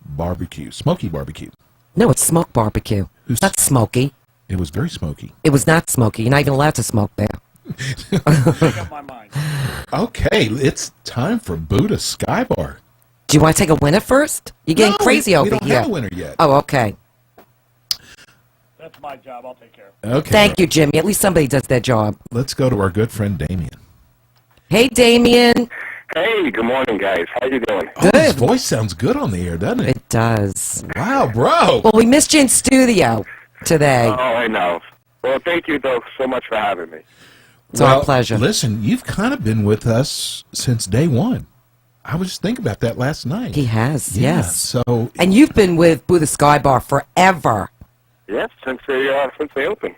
Barbecue. Smoky Barbecue. No, it's Smoke Barbecue. Who's- Not smoky. It was very smoky. It was not smoky. You're not even allowed to smoke there. Make up my mind. Okay, it's time for Buddha Sky Bar. Do you want to take a winner first? You're getting No, crazy we over don't here. have a winner yet. Oh, okay. That's my job. I'll take care of it. Okay. Thank you, Jimmy. At least somebody does their job. Let's go to our good friend Damien. Hey, Damien. Hey, good morning, guys. How you doing? Oh, his Good. voice sounds good on the air, doesn't it? It does. Wow, bro. Well, we missed you in studio today. Oh, I know. Well, thank you, though, so much for having me. It's our pleasure. Listen, you've kind of been with us since day one. I was just thinking about that last night. He has, Yeah, yes. So, And you've been with Buddha Sky Bar forever. Yes, since they opened.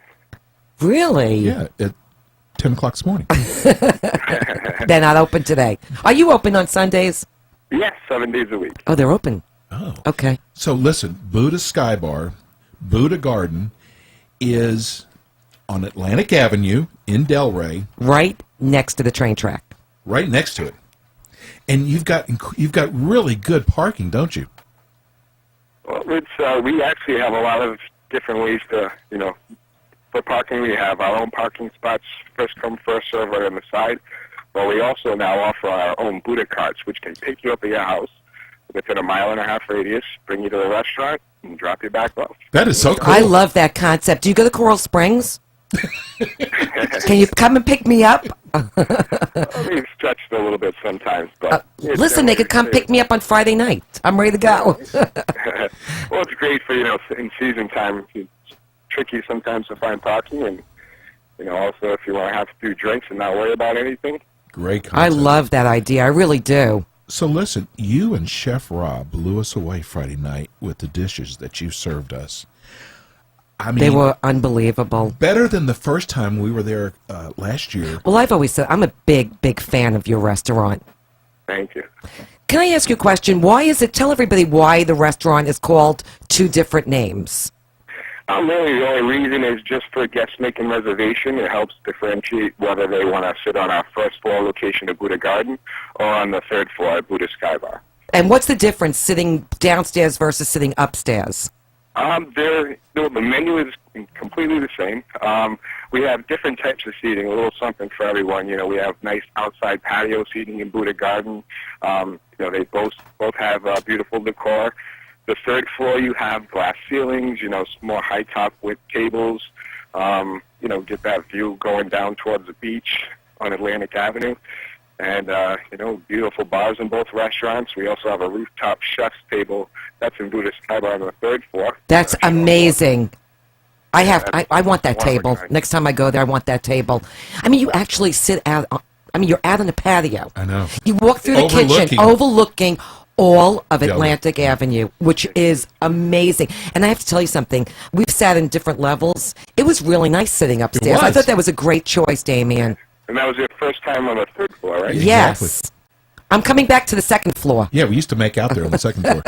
Really? yeah, at 10 o'clock this morning. They're not open today. Are you open on Sundays? Yes, 7 days a week. Oh, they're open. Oh. Okay. So listen, Buddha Sky Bar, Buddha Garden, is on Atlantic Avenue in Delray, Right next to the train track. right next to it. And you've got really good parking, don't you? Well, we actually have a lot of different ways to, for parking. We have our own parking spots, first come, first serve, right on the side. But we also now offer our own Buddha carts, which can pick you up at your house within a 1.5-mile radius, bring you to the restaurant, and drop you back off. That is so cool. I love that concept. Do you go to Coral Springs? Can you come and pick me up? We've stretched a little bit sometimes, but Listen, they could come pick me up on Friday night. I'm ready to go. Well, it's great for in season time. It's tricky sometimes to find parking, and also if you want to have a few drinks and not worry about anything. Great concept. I love that idea. I really do. So listen, you and Chef Rob blew us away Friday night with the dishes that you served us. I mean, They were unbelievable. better than the first time we were there last year. Well, I've always said I'm a big, big fan of your restaurant. Thank you. Can I ask you a question? Why is it? Tell everybody why the restaurant is called two different names. Really, the only reason is just for guests making reservation. It helps differentiate whether they want to sit on our first floor location at Buddha Garden or on the third floor at Buddha Sky Bar. And what's the difference sitting downstairs versus sitting upstairs? The menu is completely the same. we have different types of seating, a little something for everyone. You know, we have nice outside patio seating in Buddha Garden. You know, they both have beautiful decor. The third floor, you have glass ceilings, you know, more high top with tables. You know, get that view going down towards the beach on Atlantic Avenue. And, you know, beautiful bars in both restaurants. We also have a rooftop chef's table that's in Buddha Sky Bar on the third floor. That's amazing. I want that table. Next time I go there, I want that table. I mean, you actually sit out, you're out on the patio. I know. You walk through the kitchen, overlooking all of Atlantic Avenue, which is amazing. And I have to tell you something. We've sat in different levels. It was really nice sitting upstairs. I thought that was a great choice, Damien. And that was your first time on the third floor, right? Yes. Exactly. I'm coming back to the second floor. Yeah, we used to make out there on the second floor.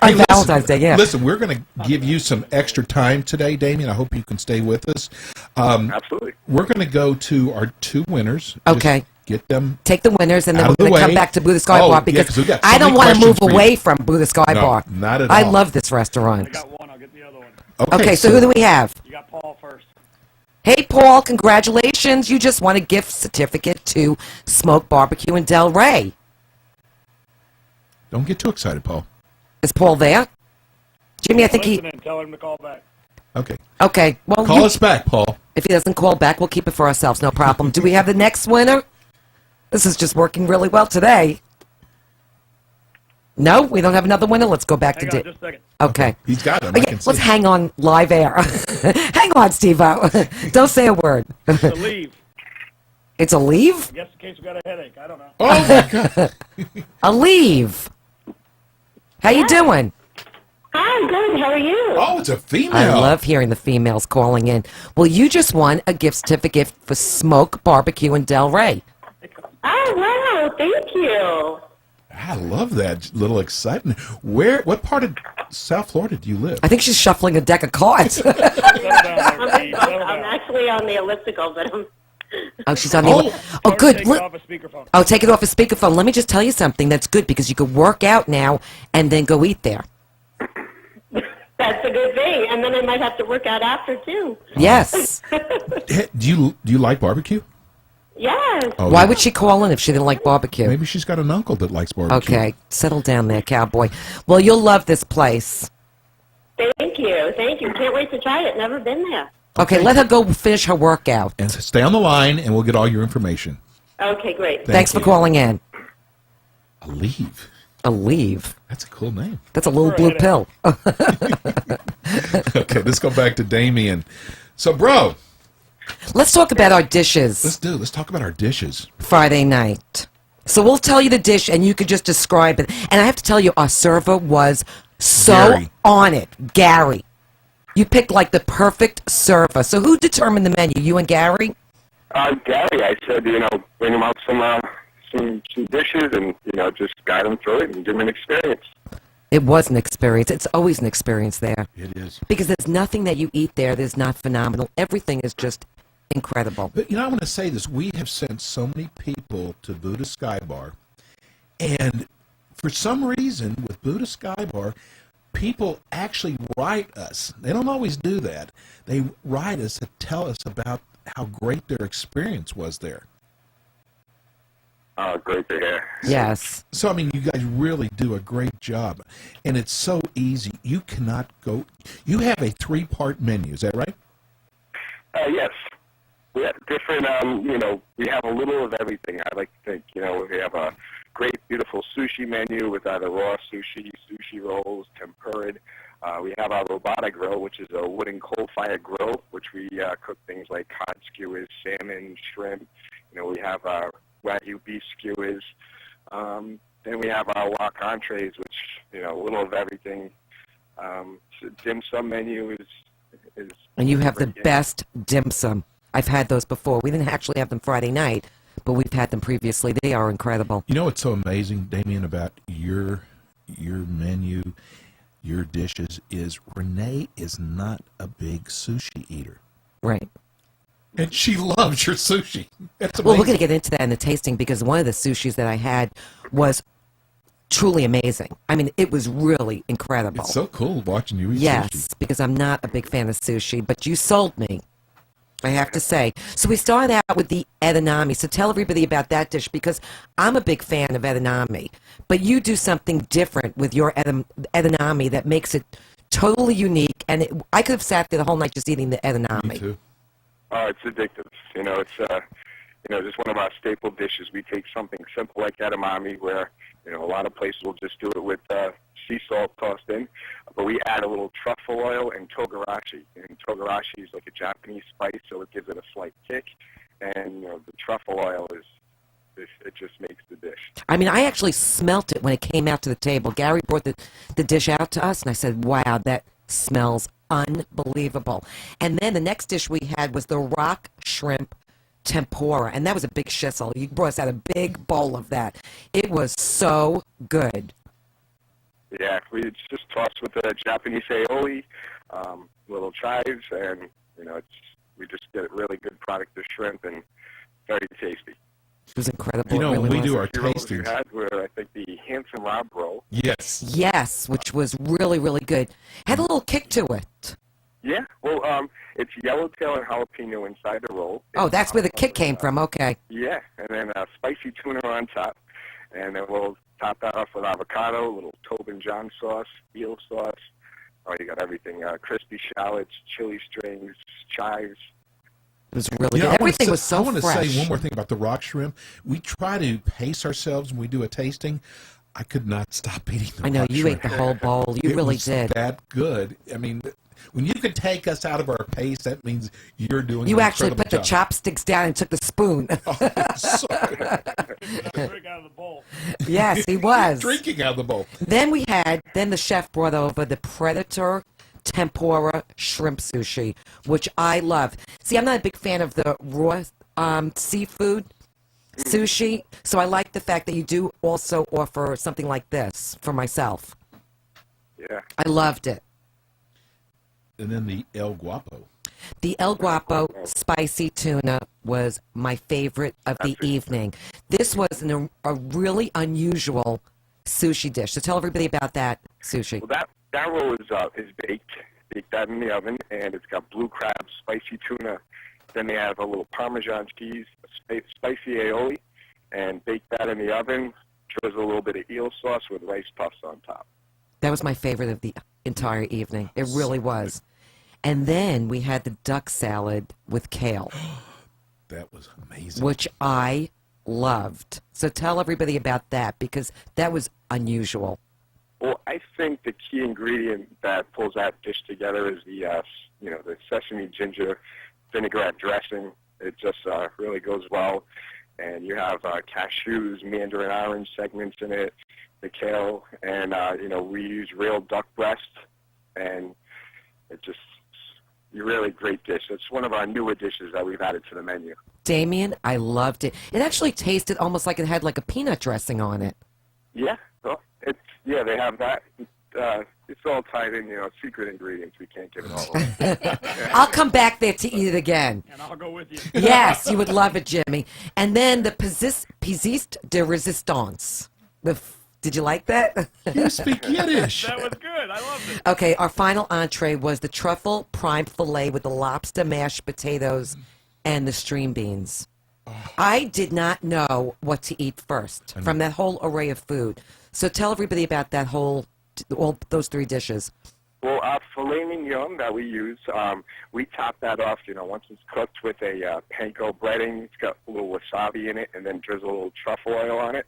On Valentine's Day, yeah. Listen, we're going to give you some extra time today, Damien. I hope you can stay with us. Absolutely. We're going to go to our two winners. Okay. Just get them. Take the winners, and then out we're of the going to come way. back to Buddha Sky Oh, Bar yeah, because 'cause we've got so I don't many want to move questions for you. away from Buddha Sky No, Bar. not at I all. love this restaurant. I got one. I'll get the other one. Okay, so who do we have? You got Paul first. Hey, Paul, congratulations. You just won a gift certificate to Smoke Barbecue in Del Rey. Don't get too excited, Paul. Is Paul there? Jimmy, I think he... Listen and tell him to call back. Okay. Okay, well... Call us back, Paul. If he doesn't call back, we'll keep it for ourselves, no problem. Do we have the next winner? This is just working really well today. No, we don't have another winner. Let's go back Hang to on just a second. Okay. He's got him. Oh, yeah, let's hang on live air. Hang on, Steve-O. Don't say a word. It's a leave. It's a leave? I guess in case we got a headache. I don't know. Oh, my God. A leave. How you doing? Hi, good. How are you? Oh, it's a female. I love hearing the females calling in. Well, you just won a gift certificate for Smoke Barbecue in Del Rey. Oh, wow. Thank you. I love that little excitement. What part of South Florida do you live? I think she's shuffling a deck of cards. Settle down there, Steve. Settle I'm down. actually on the elliptical, but I'm... Oh, she's on the... Oh, good. Take it off a speakerphone. Oh, take it off a speakerphone. Let me just tell you something that's good because you could work out now and then go eat there. That's a good thing. And then I might have to work out after, too. Yes. Hey, do you like barbecue? Yes. Oh, Why would she call in if she didn't like barbecue? Maybe she's got an uncle that likes barbecue. Okay, settle down there, cowboy. Well, you'll love this place. Thank you. Thank you. Can't wait to try it. Never been there. Okay, let her go finish her workout. And stay on the line, and we'll get all your information. Okay, great. Thanks for calling in. A leave. A leave. That's a cool name. That's a little blue pill. Okay, let's go back to Damien. So, bro, Let's talk about our dishes. let's talk about our dishes. Friday night. So we'll tell you the dish, and you could just describe it. And I have to tell you, our server was so Gary. on it. Gary. You picked like the perfect server. So who determined the menu? You and Gary? Gary, I said, bring him out some dishes and, just guide him through it and give him an experience. It was an experience. It's always an experience there. It is. Because there's nothing that you eat there that's not phenomenal. Everything is just incredible. But, I want to say this. We have sent so many people to Buddha Sky Bar, and for some reason, with Buddha Sky Bar, people actually write us. They don't always do that. They write us to tell us about how great their experience was there. Oh, great to hear. Yes. So, you guys really do a great job. And it's so easy. You cannot go... You have a 3-part menu, is that right? Yes. We have different, we have a little of everything. I like to think, we have a great, beautiful sushi menu with either raw sushi, sushi rolls, tempura. We have our robotic grill, which is a wooden coal-fired grill, which we cook things like cod skewers, salmon, shrimp. We have our Wagyu beef skewers. Then we have our wok entrees, which, a little of everything. So dim sum menu is And you have the best dim sum. I've had those before. We didn't actually have them Friday night, but we've had them previously. They are incredible. You know what's so amazing, Damien, about your menu, your dishes, is Renee is not a big sushi eater. Right. And she loves your sushi. That's amazing. Well, we're going to get into that in the tasting because one of the sushis that I had was truly amazing. It was really incredible. It's so cool watching you eat Yes, sushi. because I'm not a big fan of sushi, but you sold me. I have to say. So we started out with the edamame. So tell everybody about that dish, because I'm a big fan of edamame. But you do something different with your edamame that makes it totally unique. And I could have sat there the whole night just eating the edamame. Me too. Oh, it's addictive. It's just one of our staple dishes. We take something simple like edamame, where a lot of places will just do it with sea salt tossed in, but we add a little truffle oil and togarashi. And togarashi is like a Japanese spice, so it gives it a slight kick. And the truffle oil it just makes the dish. I mean, I actually smelt it when it came out to the table. Gary brought the dish out to us, and I said, "Wow, that smells unbelievable." And then the next dish we had was the rock shrimp tempura, and that was a big shizzle. You brought us out a big bowl of that. It was so good. Yeah, we just tossed with the Japanese aioli, little chives, and we just get a really good product of shrimp and very tasty. It was incredible. When we do our rolls tastings, we had were, I think, the Handsome Rob roll. Yes, which was really, really good. Had a little kick to it. Yeah, well, it's yellowtail and jalapeno inside the roll. Oh, that's where the kick came from. Okay. Yeah, and then spicy tuna on top, and then we'll top that off with avocado, a little Tobin John sauce, eel sauce. Oh, you got everything: crispy shallots, chili strings, chives. It was really good. Everything was so fresh. I want to say one more thing about the rock shrimp. We try to pace ourselves when we do a tasting. I could not stop eating the I know, rock you shrimp. ate the whole bowl. You really did. It was that good. I mean, when you can take us out of our pace, that means you're doing You an actually incredible put the job. chopsticks down and took the spoon. Drink out of the bowl. Yes, he was. Drinking out of the bowl. Then the chef brought over the Predator tempura shrimp sushi, which I love. See, I'm not a big fan of the raw seafood sushi, so I like the fact that you do also offer something like this for myself. Yeah. I loved it. And then the El Guapo. The El Guapo spicy tuna was my favorite of the evening. This was a really unusual sushi dish. So tell everybody about that sushi. Well, that roll is baked that in the oven, and it's got blue crab, spicy tuna. Then they have a little Parmesan cheese, spicy aioli, and bake that in the oven. Drizzle a little bit of eel sauce with rice puffs on top. That was my favorite of the entire evening. It really was. And then we had the duck salad with kale. That was amazing. Which I loved. So tell everybody about that, because that was unusual. Well, I think the key ingredient that pulls that dish together is the sesame ginger vinaigrette dressing. It just really goes well. And you have cashews, mandarin orange segments in it, the kale, and we use real duck breast, and it's a really great dish. It's one of our newer dishes that we've added to the menu. Damien, I loved it. It actually tasted almost like it had like a peanut dressing on it. Yeah, well, they have that. It's all tied in, secret ingredients. We can't give it all away. I'll come back there to eat it again. And I'll go with you. Yes, you would love it, Jimmy. And then the Pisiste de Resistance. Did you like that? You speak Yiddish. That was good. I loved it. Okay, our final entree was the truffle prime filet with the lobster mashed potatoes and the string beans. I did not know what to eat first from that whole array of food. So tell everybody about all those three dishes. Well, our filet mignon that we use, we top that off, once it's cooked with a panko breading. It's got a little wasabi in it, and then drizzle a little truffle oil on it.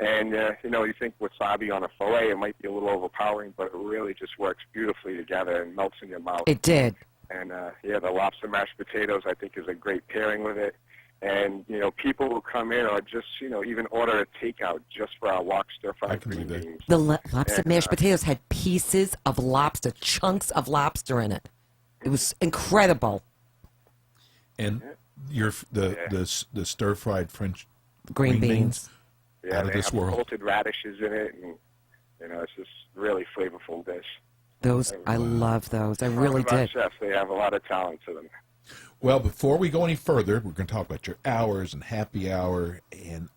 And, you think wasabi on a filet, it might be a little overpowering, but it really just works beautifully together and melts in your mouth. It did. And, the lobster mashed potatoes, I think, is a great pairing with it. And, people will come in or just, even order a takeout just for our wok stir-fried green beans. The lobster mashed potatoes had pieces of lobster, chunks of lobster in it. It was incredible. And the stir-fried French green beans. Yeah, out of they this have world. salted radishes in it, and, it's just really flavorful dish. I love those. I really did. Chefs, they have a lot of talent to them. Well, before we go any further, we're going to talk about your hours and happy hour, and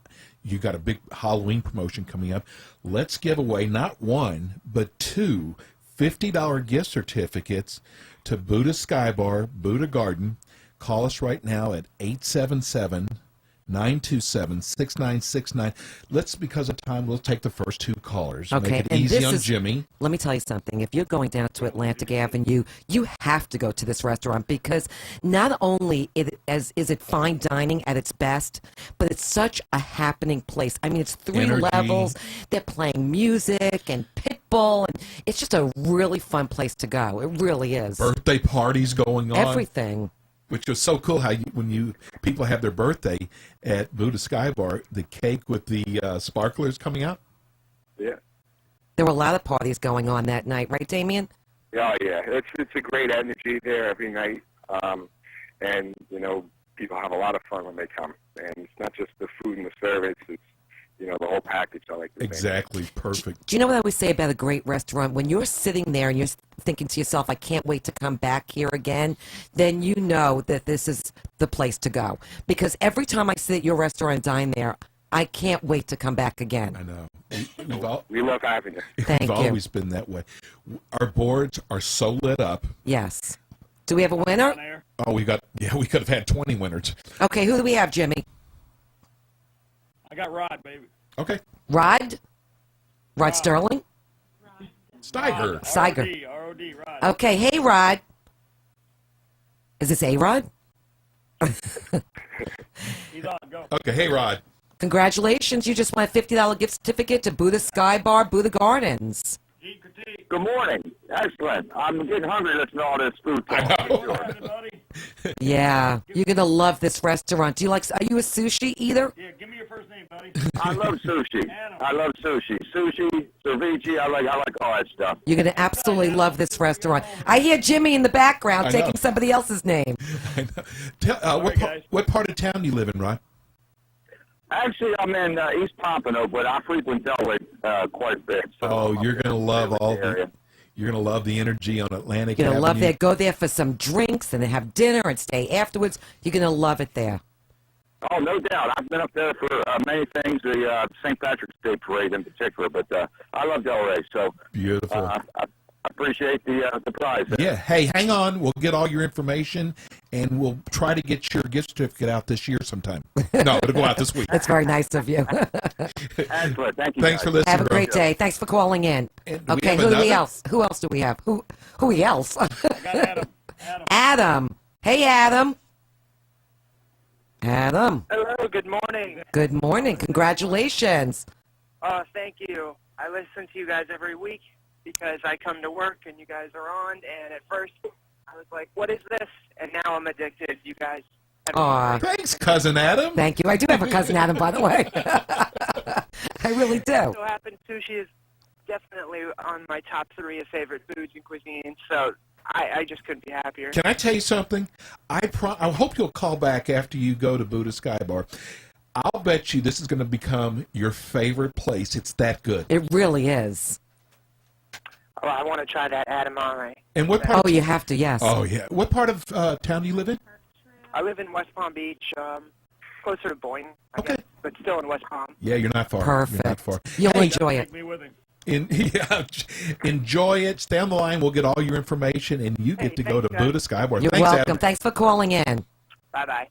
you got a big Halloween promotion coming up. Let's give away not one, but two $50 gift certificates to Buddha Sky Bar, Buddha Garden, Call us right now at 877-927-6969. Because of time, we'll take the first 2 callers. Okay, Make it and easy this on is- Jimmy. Let me tell you something. If you're going down to Atlantic Avenue, you have to go to this restaurant because not only is it fine dining at its best, but it's such a happening place. I mean, it's 3 Energy. levels. They're playing music and pitbull, and it's just a really fun place to go. It really is. Birthday parties going on. Everything. Which was so cool how when people have their birthday at Buddha Sky Bar, the cake with the sparklers coming out. Yeah. There were a lot of parties going on that night, right, Damien? Yeah, yeah. It's a great energy there every night, and people have a lot of fun when they come. And it's not just the food and the service; it's the whole package. I like to think. Exactly, perfect. Do you know what I always say about a great restaurant? When you're sitting there and you're thinking to yourself, I can't wait to come back here again, then you know that this is the place to go. Because every time I sit at your restaurant and dine there, I can't wait to come back again. I know. We love having you. Thank We've you. always been that way. Our boards are so lit up. Yes. Do we have a winner? Oh, we could have had 20 winners. Okay, who do we have, Jimmy? I got Rod, baby. Okay. Rod? Rod Sterling? Steiger. Steiger. R-O-D, Rod. Okay, hey, Rod. Is this A-Rod? He's on, go. Okay, hey, Rod. Congratulations. You just won a $50 gift certificate to Buddha Sky Bar, Buddha Gardens. Good morning. Excellent. I'm getting hungry listening to all this food talk. Yeah, you're going to love this restaurant. Are you a sushi eater? Yeah, give me your first name, buddy. I love sushi. I love sushi. Sushi, ceviche, I like all that stuff. You're going to absolutely love this restaurant. I hear Jimmy in the background I know. taking somebody else's name. What part of town do you live in, Rod? Actually, I'm in East Pompano, but I frequent Delray quite a bit. So Oh, you're going to love you're going to love the energy on Atlantic You're going to Avenue. love it. Go there for some drinks and then have dinner and stay afterwards. You're going to love it there. Oh, no doubt. I've been up there for many things, the St. Patrick's Day Parade in particular, but I love Delray, so Beautiful. I appreciate the prize. Yeah. Hey, hang on. We'll get all your information, and we'll try to get your gift certificate out this year sometime. No, it'll go out this week. That's very nice of you. Excellent. Thank you. Thanks for listening. Have a great bro. day. Thanks for calling in. And do we Okay, have who another? else? Who else do we have? Who else? Adam. Adam. Hey, Adam. Adam. Hello, good morning. Good morning. Congratulations. Thank you. I listen to you guys every week because I come to work and you guys are on, and at first I was like, what is this? And now I'm addicted. You guys have Aw. Thanks, Cousin Adam. Thank you. I do have a cousin Adam, by the way. I really do. so happen sushi is definitely on my top 3 of favorite foods and cuisines, so I just couldn't be happier. Can I tell you something? I hope you'll call back after you go to Buddha Sky Bar. I'll bet you this is going to become your favorite place. It's that good. It really is. Oh, I want to try that edamame. And what part? Oh, you have to, yes. Oh, yeah. What part of town do you live in? I live in West Palm Beach, closer to Boynton, I guess, but still in West Palm. Yeah, you're not far. Perfect. You're not far. You'll Hey, enjoy it. Take me with him. Enjoy it. Stay on the line. We'll get all your information, and you get to go to thanks, guys. Buddha Sky Bar. You're Thanks, welcome. Adam. Thanks for calling in. Bye-bye.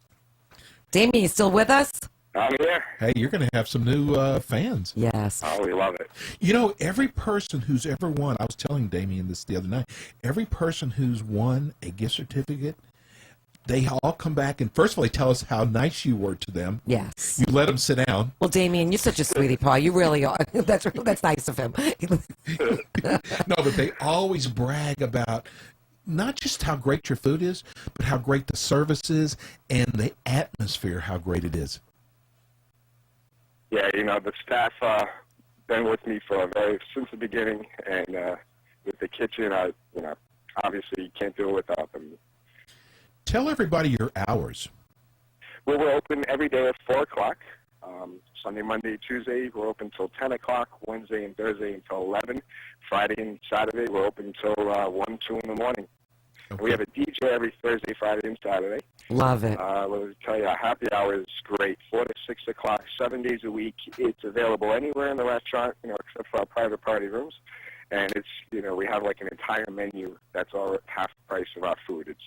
Damien, you still with us? I'm here. Hey, you're going to have some new fans. Yes. Oh, we love it. You know, every person who's ever won, I was telling Damien this the other night, every person who's won a gift certificate, they all come back and first of all, they tell us how nice you were to them. Yes. You let them sit down. Well, Damien, you're such a sweetie pie. You really are. That's nice of him. No, but they always brag about not just how great your food is, but how great the service is and the atmosphere, how great it is. Yeah, the staff been with me since the beginning, and with the kitchen, obviously you can't do it without them. Tell everybody your hours. Well, we're open every day at 4 o'clock. Sunday, Monday, Tuesday, we're open until 10 o'clock. Wednesday and Thursday until 11. Friday and Saturday, we're open until 1, 2 in the morning. Okay. We have a DJ every Thursday, Friday, and Saturday. Love it. Let me tell you, our happy hour is great. 4 to 6 o'clock, 7 days a week. It's available anywhere in the restaurant, except for our private party rooms. And it's, we have like an entire menu that's all half the price of our food. It's,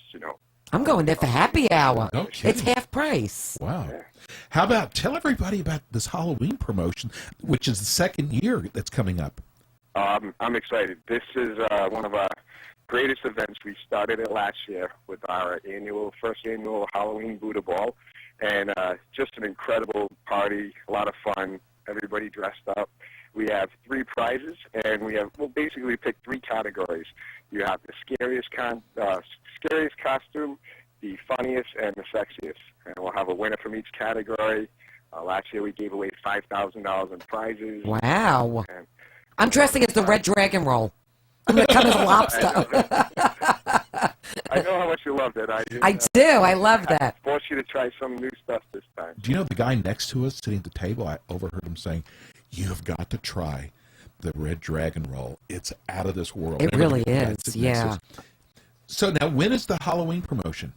I'm going there for happy hour. No It's kidding. half price. Wow. How about tell everybody about this Halloween promotion, which is the second year that's coming up? I'm excited. This is one of our greatest events. We started it last year with our first annual Halloween Buddha Ball, and just an incredible party, a lot of fun, everybody dressed up. We have 3 prizes, and we'll basically pick 3 categories. You have the scariest costume, the funniest, and the sexiest. And we'll have a winner from each category. Last year we gave away $5,000 in prizes. Wow. And, I'm dressing as the Red Dragon Roll. I'm going to come as a lobster. I know how much you loved it. I do. I love that. I forced you to try some new stuff this time. Do you know the guy next to us sitting at the table? I overheard him saying, "You have got to try the Red Dragon Roll. It's out of this world." It really Everybody is, sitting next to yeah. us. So now, when is the Halloween promotion?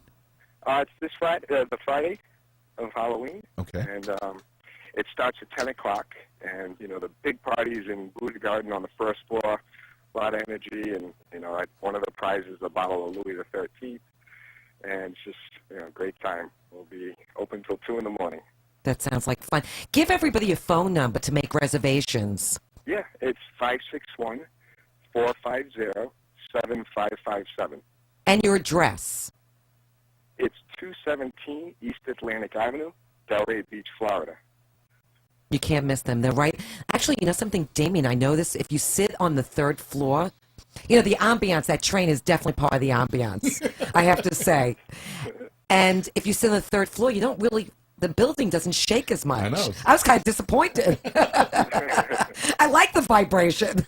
It's this Friday, the Friday of Halloween. Okay. And it starts at 10 o'clock. And, the big party's in Buddha Garden on the first floor. A lot of energy. And, one of the prizes is a bottle of Louis XIII. And it's just, a great time. We'll be open till 2 in the morning. That sounds like fun. Give everybody a phone number to make reservations. Yeah, it's 561-450-7557. And your address. It's 217 East Atlantic Avenue, Delray Beach, Florida. You can't miss them. They're right. Actually, you know something, Damien, I know this. If you sit on the 3rd floor, the ambiance, that train is definitely part of the ambiance, I have to say. And if you sit on the 3rd floor, you don't really, the building doesn't shake as much. I know. I was kind of disappointed. I like the vibration.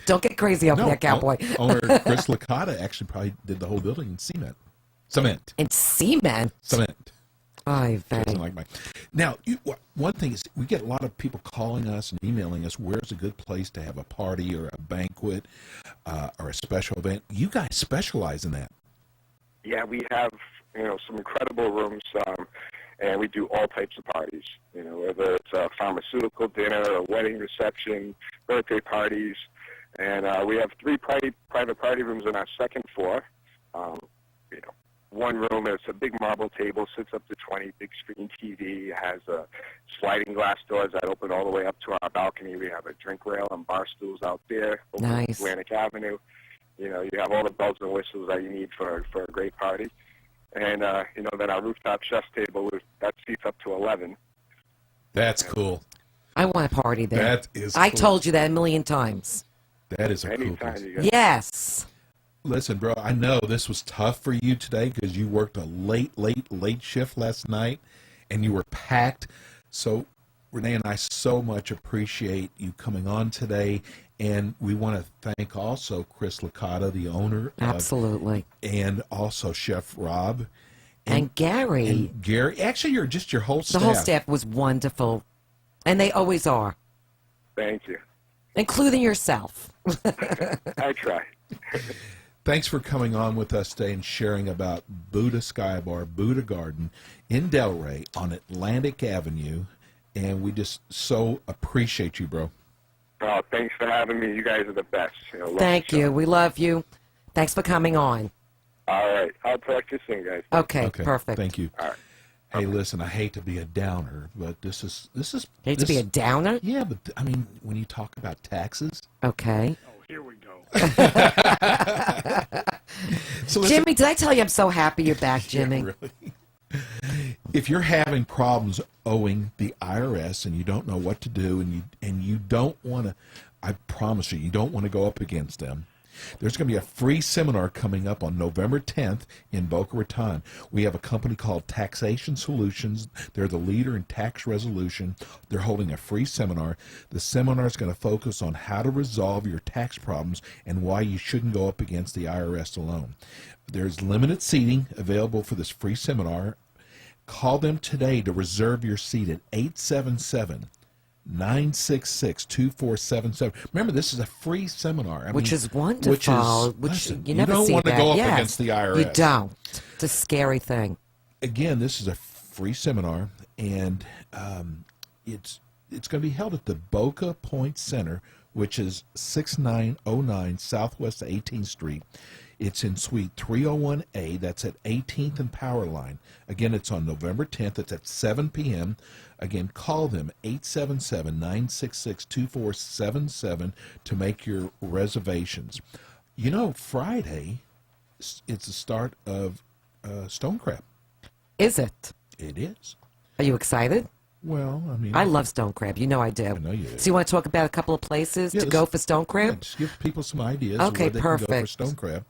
Don't get crazy over there, cowboy. Owner Chris Licata actually probably did the whole building in cement. In cement? Cement. Ay, Doesn't like mine. Now, one thing is we get a lot of people calling us and emailing us, where's a good place to have a party or a banquet or a special event. You guys specialize in that. Yeah, we have, some incredible rooms, and we do all types of parties, whether it's a pharmaceutical dinner, a wedding reception, birthday parties. And we have 3 private party rooms on our 2nd floor. One room, it's a big marble table, sits up to 20, big screen TV. It has sliding glass doors that open all the way up to our balcony. We have a drink rail and bar stools out there over Nice. Atlantic Avenue. You have all the bells and whistles that you need for a great party. And, then our rooftop chef's table, that seats up to 11. That's cool. I want a party there. That is I cool. told you that a million times. That is a cool Anytime place. you guys. Yes. Listen, bro, I know this was tough for you today because you worked a late shift last night and you were packed. So Renee and I so much appreciate you coming on today. And we want to thank also Chris Licata, the owner. Absolutely. And also Chef Rob. And Gary. And Gary. Actually, your whole staff. The whole staff was wonderful. And they always are. Thank you. Including yourself. I try. Thanks for coming on with us today and sharing about Buddha Sky Bar, Buddha Garden in Delray on Atlantic Avenue. And we just so appreciate you, bro. Oh, thanks for having me. You guys are the best. Love Thank the show. you. We love you. Thanks for coming on. All right. I'll talk to you soon, guys. Okay, perfect. Thank you. All right. Hey, listen, I hate to be a downer, but this is Hate to be a downer? Yeah, but I mean, when you talk about taxes. Okay. Oh, here we go. So listen, Jimmy, did I tell you I'm so happy you're back, Jimmy? Yeah, really. If you're having problems owing the IRS and you don't know what to do and you don't want to, I promise you don't want to go up against them. There's going to be a free seminar coming up on November 10th in Boca Raton. We have a company called Taxation Solutions. They're the leader in tax resolution. They're holding a free seminar. The seminar is going to focus on how to resolve your tax problems and why you shouldn't go up against the IRS alone. There's limited seating available for this free seminar. Call them today to reserve your seat at 877-966-2477. Remember, this is a free seminar. Which is wonderful. Listen, you never don't see want to that. go up Yes. against the IRS. You don't. It's a scary thing. Again, this is a free seminar, and it's going to be held at the Boca Point Center, which is 6909 Southwest 18th Street. It's in Suite 301A. That's at 18th and Powerline. Again, it's on November 10th. It's at 7 p.m. Again, call them 877-966-2477 to make your reservations. You know, Friday, it's the start of Stone Crab. Is it? It is. Are you excited? Well, I mean, I love stone crab. You know I do. I know you do. So you want to talk about a couple of places to go for stone crab? Yeah, just give people some ideas Okay, of where they perfect. can go for stone crab.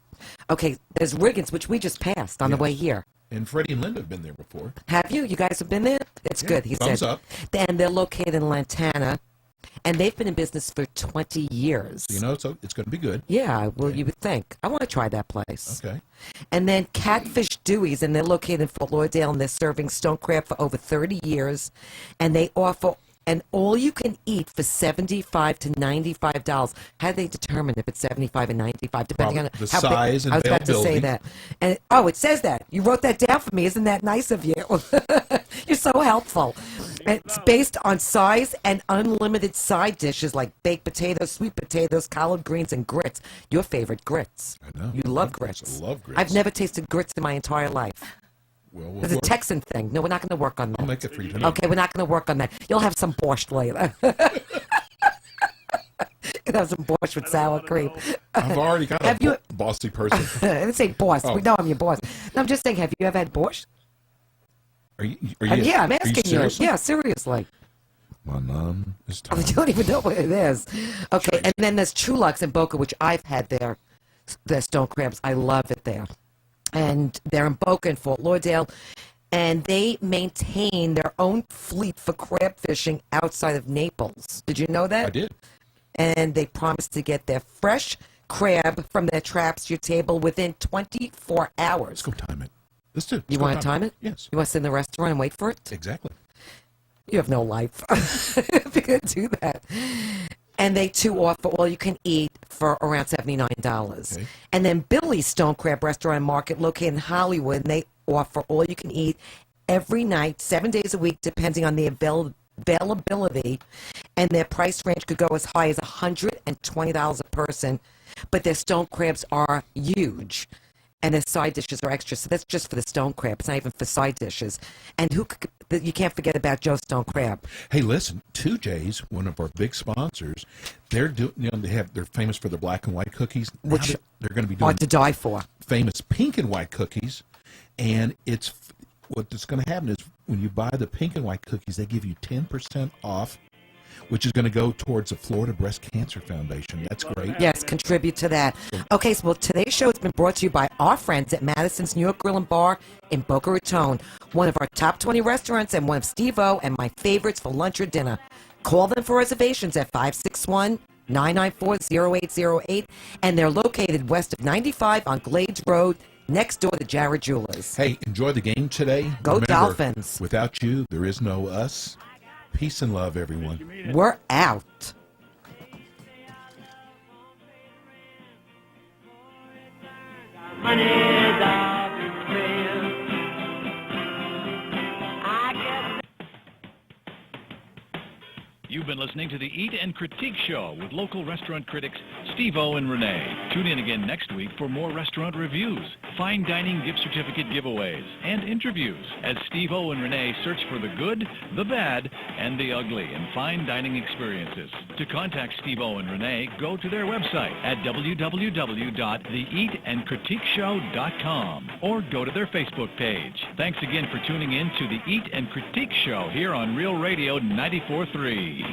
Okay, there's Riggins, which we just passed on the way here. And Freddie and Linda have been there before. Have you? You guys have been there? It's good. He thumbs said. up. And they're located in Lantana, and they've been in business for 20 years. So, you know, so it's going to be good. Yeah, well, you would think. I want to try that place. Okay. And then Catfish Dewey's, and they're located in Fort Lauderdale, and they're serving stone crab for over 30 years. And they offer an all-you-can-eat for $75 to $95. How do they determine if it's $75 and $95, depending on the how size big? and I was about to say availability. that. And it says that. You wrote that down for me. Isn't that nice of you? You're so helpful. It's based on size and unlimited side dishes like baked potatoes, sweet potatoes, collard greens, and grits. Your favorite grits. I know. You love grits. I love grits. I've never tasted grits in my entire life. Well, It's a Texan thing. No, we're not going to work on that. I'll make it for you tonight. Okay, we're not going to work on that. You'll have some borscht later. You'll have some borscht with sour cream. I've already got a bossy person. I didn't say boss. Oh. We know I'm your boss. No, I'm just saying, have you ever had borscht? Are you Yeah, I'm asking you. seriously? Yeah, seriously. My mom is You don't even know what it is. Okay, and then there's Chulux in Boca, which I've had there. Their stone crabs. I love it there. And they're in Boca and Fort Lauderdale. And they maintain their own fleet for crab fishing outside of Naples. Did you know that? I did. And they promise to get their fresh crab from their traps to your table within 24 hours. Let's go time it. Let's do it. You want to time it? Yes. You want to sit in the restaurant and wait for it? Exactly. You have no life if you're going to do that. And they, too, offer all-you-can-eat for around $79. Okay. And then Billy's Stone Crab Restaurant and Market, located in Hollywood, and they offer all-you-can-eat every night, 7 days a week, depending on the availability. And their price range could go as high as $120 a person. But their stone crabs are huge. And their side dishes are extra. So that's just for the stone crab. It's not even for side dishes. And you can't forget about Joe's Stone Crab. Hey, listen, 2J's, one of our big sponsors, they're doing. You know, they're famous for their black and white cookies. Which they're going to be doing to die for. Famous pink and white cookies, and what's going to happen is when you buy the pink and white cookies, they give you 10% off, which is going to go towards the Florida Breast Cancer Foundation. That's great. Yes, contribute to that. Okay, so today's show has been brought to you by our friends at Madison's New York Grill and Bar in Boca Raton, one of our top 20 restaurants and one of Steve-O and my favorites for lunch or dinner. Call them for reservations at 561-994-0808, and they're located west of 95 on Glades Road, next door to Jared Jewelers. Hey, enjoy the game today. Go Remember, Dolphins. Without you, there is no us. Peace and love, everyone. We're out. You've been listening to the Eat and Critique Show with local restaurant critics Steve-O and Renee. Tune in again next week for more restaurant reviews, fine dining gift certificate giveaways, and interviews as Steve-O and Renee search for the good, the bad, and the ugly in fine dining experiences. To contact Steve-O and Renee, go to their website at www.theeatandcritiqueshow.com or go to their Facebook page. Thanks again for tuning in to the Eat and Critique Show here on Real Radio 94.3.